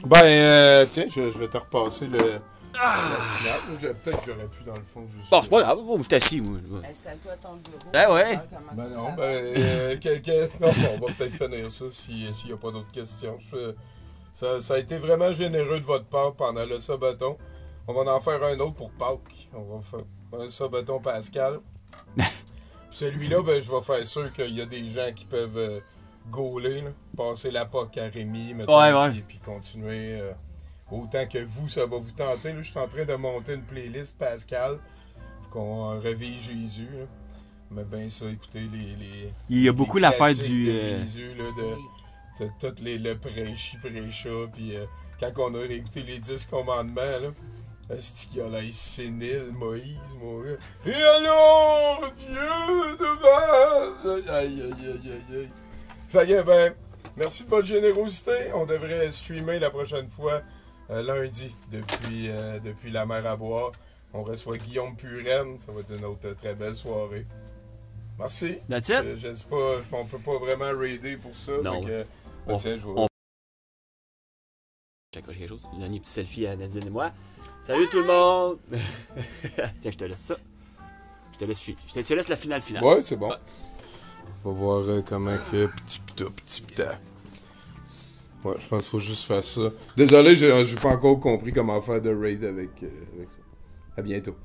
Ben, tiens, je vais te repasser la finale. Peut-être que j'aurais pu, dans le fond, juste... Bon, c'est pas grave, moi, je suis assis, moi. Installe-toi à ton bureau. Ben ouais. Ben non, non, on va peut-être finir ça s'il n'y a pas d'autres questions. Ça a été vraiment généreux de votre part pendant le sabaton. On va en faire un autre pour Pâques. On va faire un sabaton Pascal. Celui-là, ben, je vais faire sûr qu'il y a des gens qui peuvent gauler, là, passer la POC à Rémi, mettons, Ouais. puis continuer. Autant que vous, ça va vous tenter. Là, je suis en train de monter une playlist Pascal pour qu'on réveille Jésus. Là. Mais ben ça, écoutez, Il y a beaucoup les l'affaire classiques du... de Jésus, là, de tout le prêchi, prêcha, puis quand on a écouté les 10 commandements, là, est-ce qu'il a l'air sénile, Moïse, mon gars? Et alors, Dieu devant... Aïe. Fait que, ben, merci de votre générosité. On devrait streamer la prochaine fois, lundi, depuis la mer à boire. On reçoit Guillaume Puren. Ça va être une autre très belle soirée. Merci. That's it? Je sais pas, on peut pas vraiment raider pour ça. Non. Donc, ben, tiens, je vais... J'accroche quelque chose. Une petit selfie à Nadine et moi. Salut tout le monde! Tiens, je te laisse ça. Je te laisse la finale. Ouais, c'est bon. On va voir comment que petit pita. Ouais, je pense qu'il faut juste faire ça. Désolé, j'ai pas encore compris comment faire de raid avec ça. À bientôt.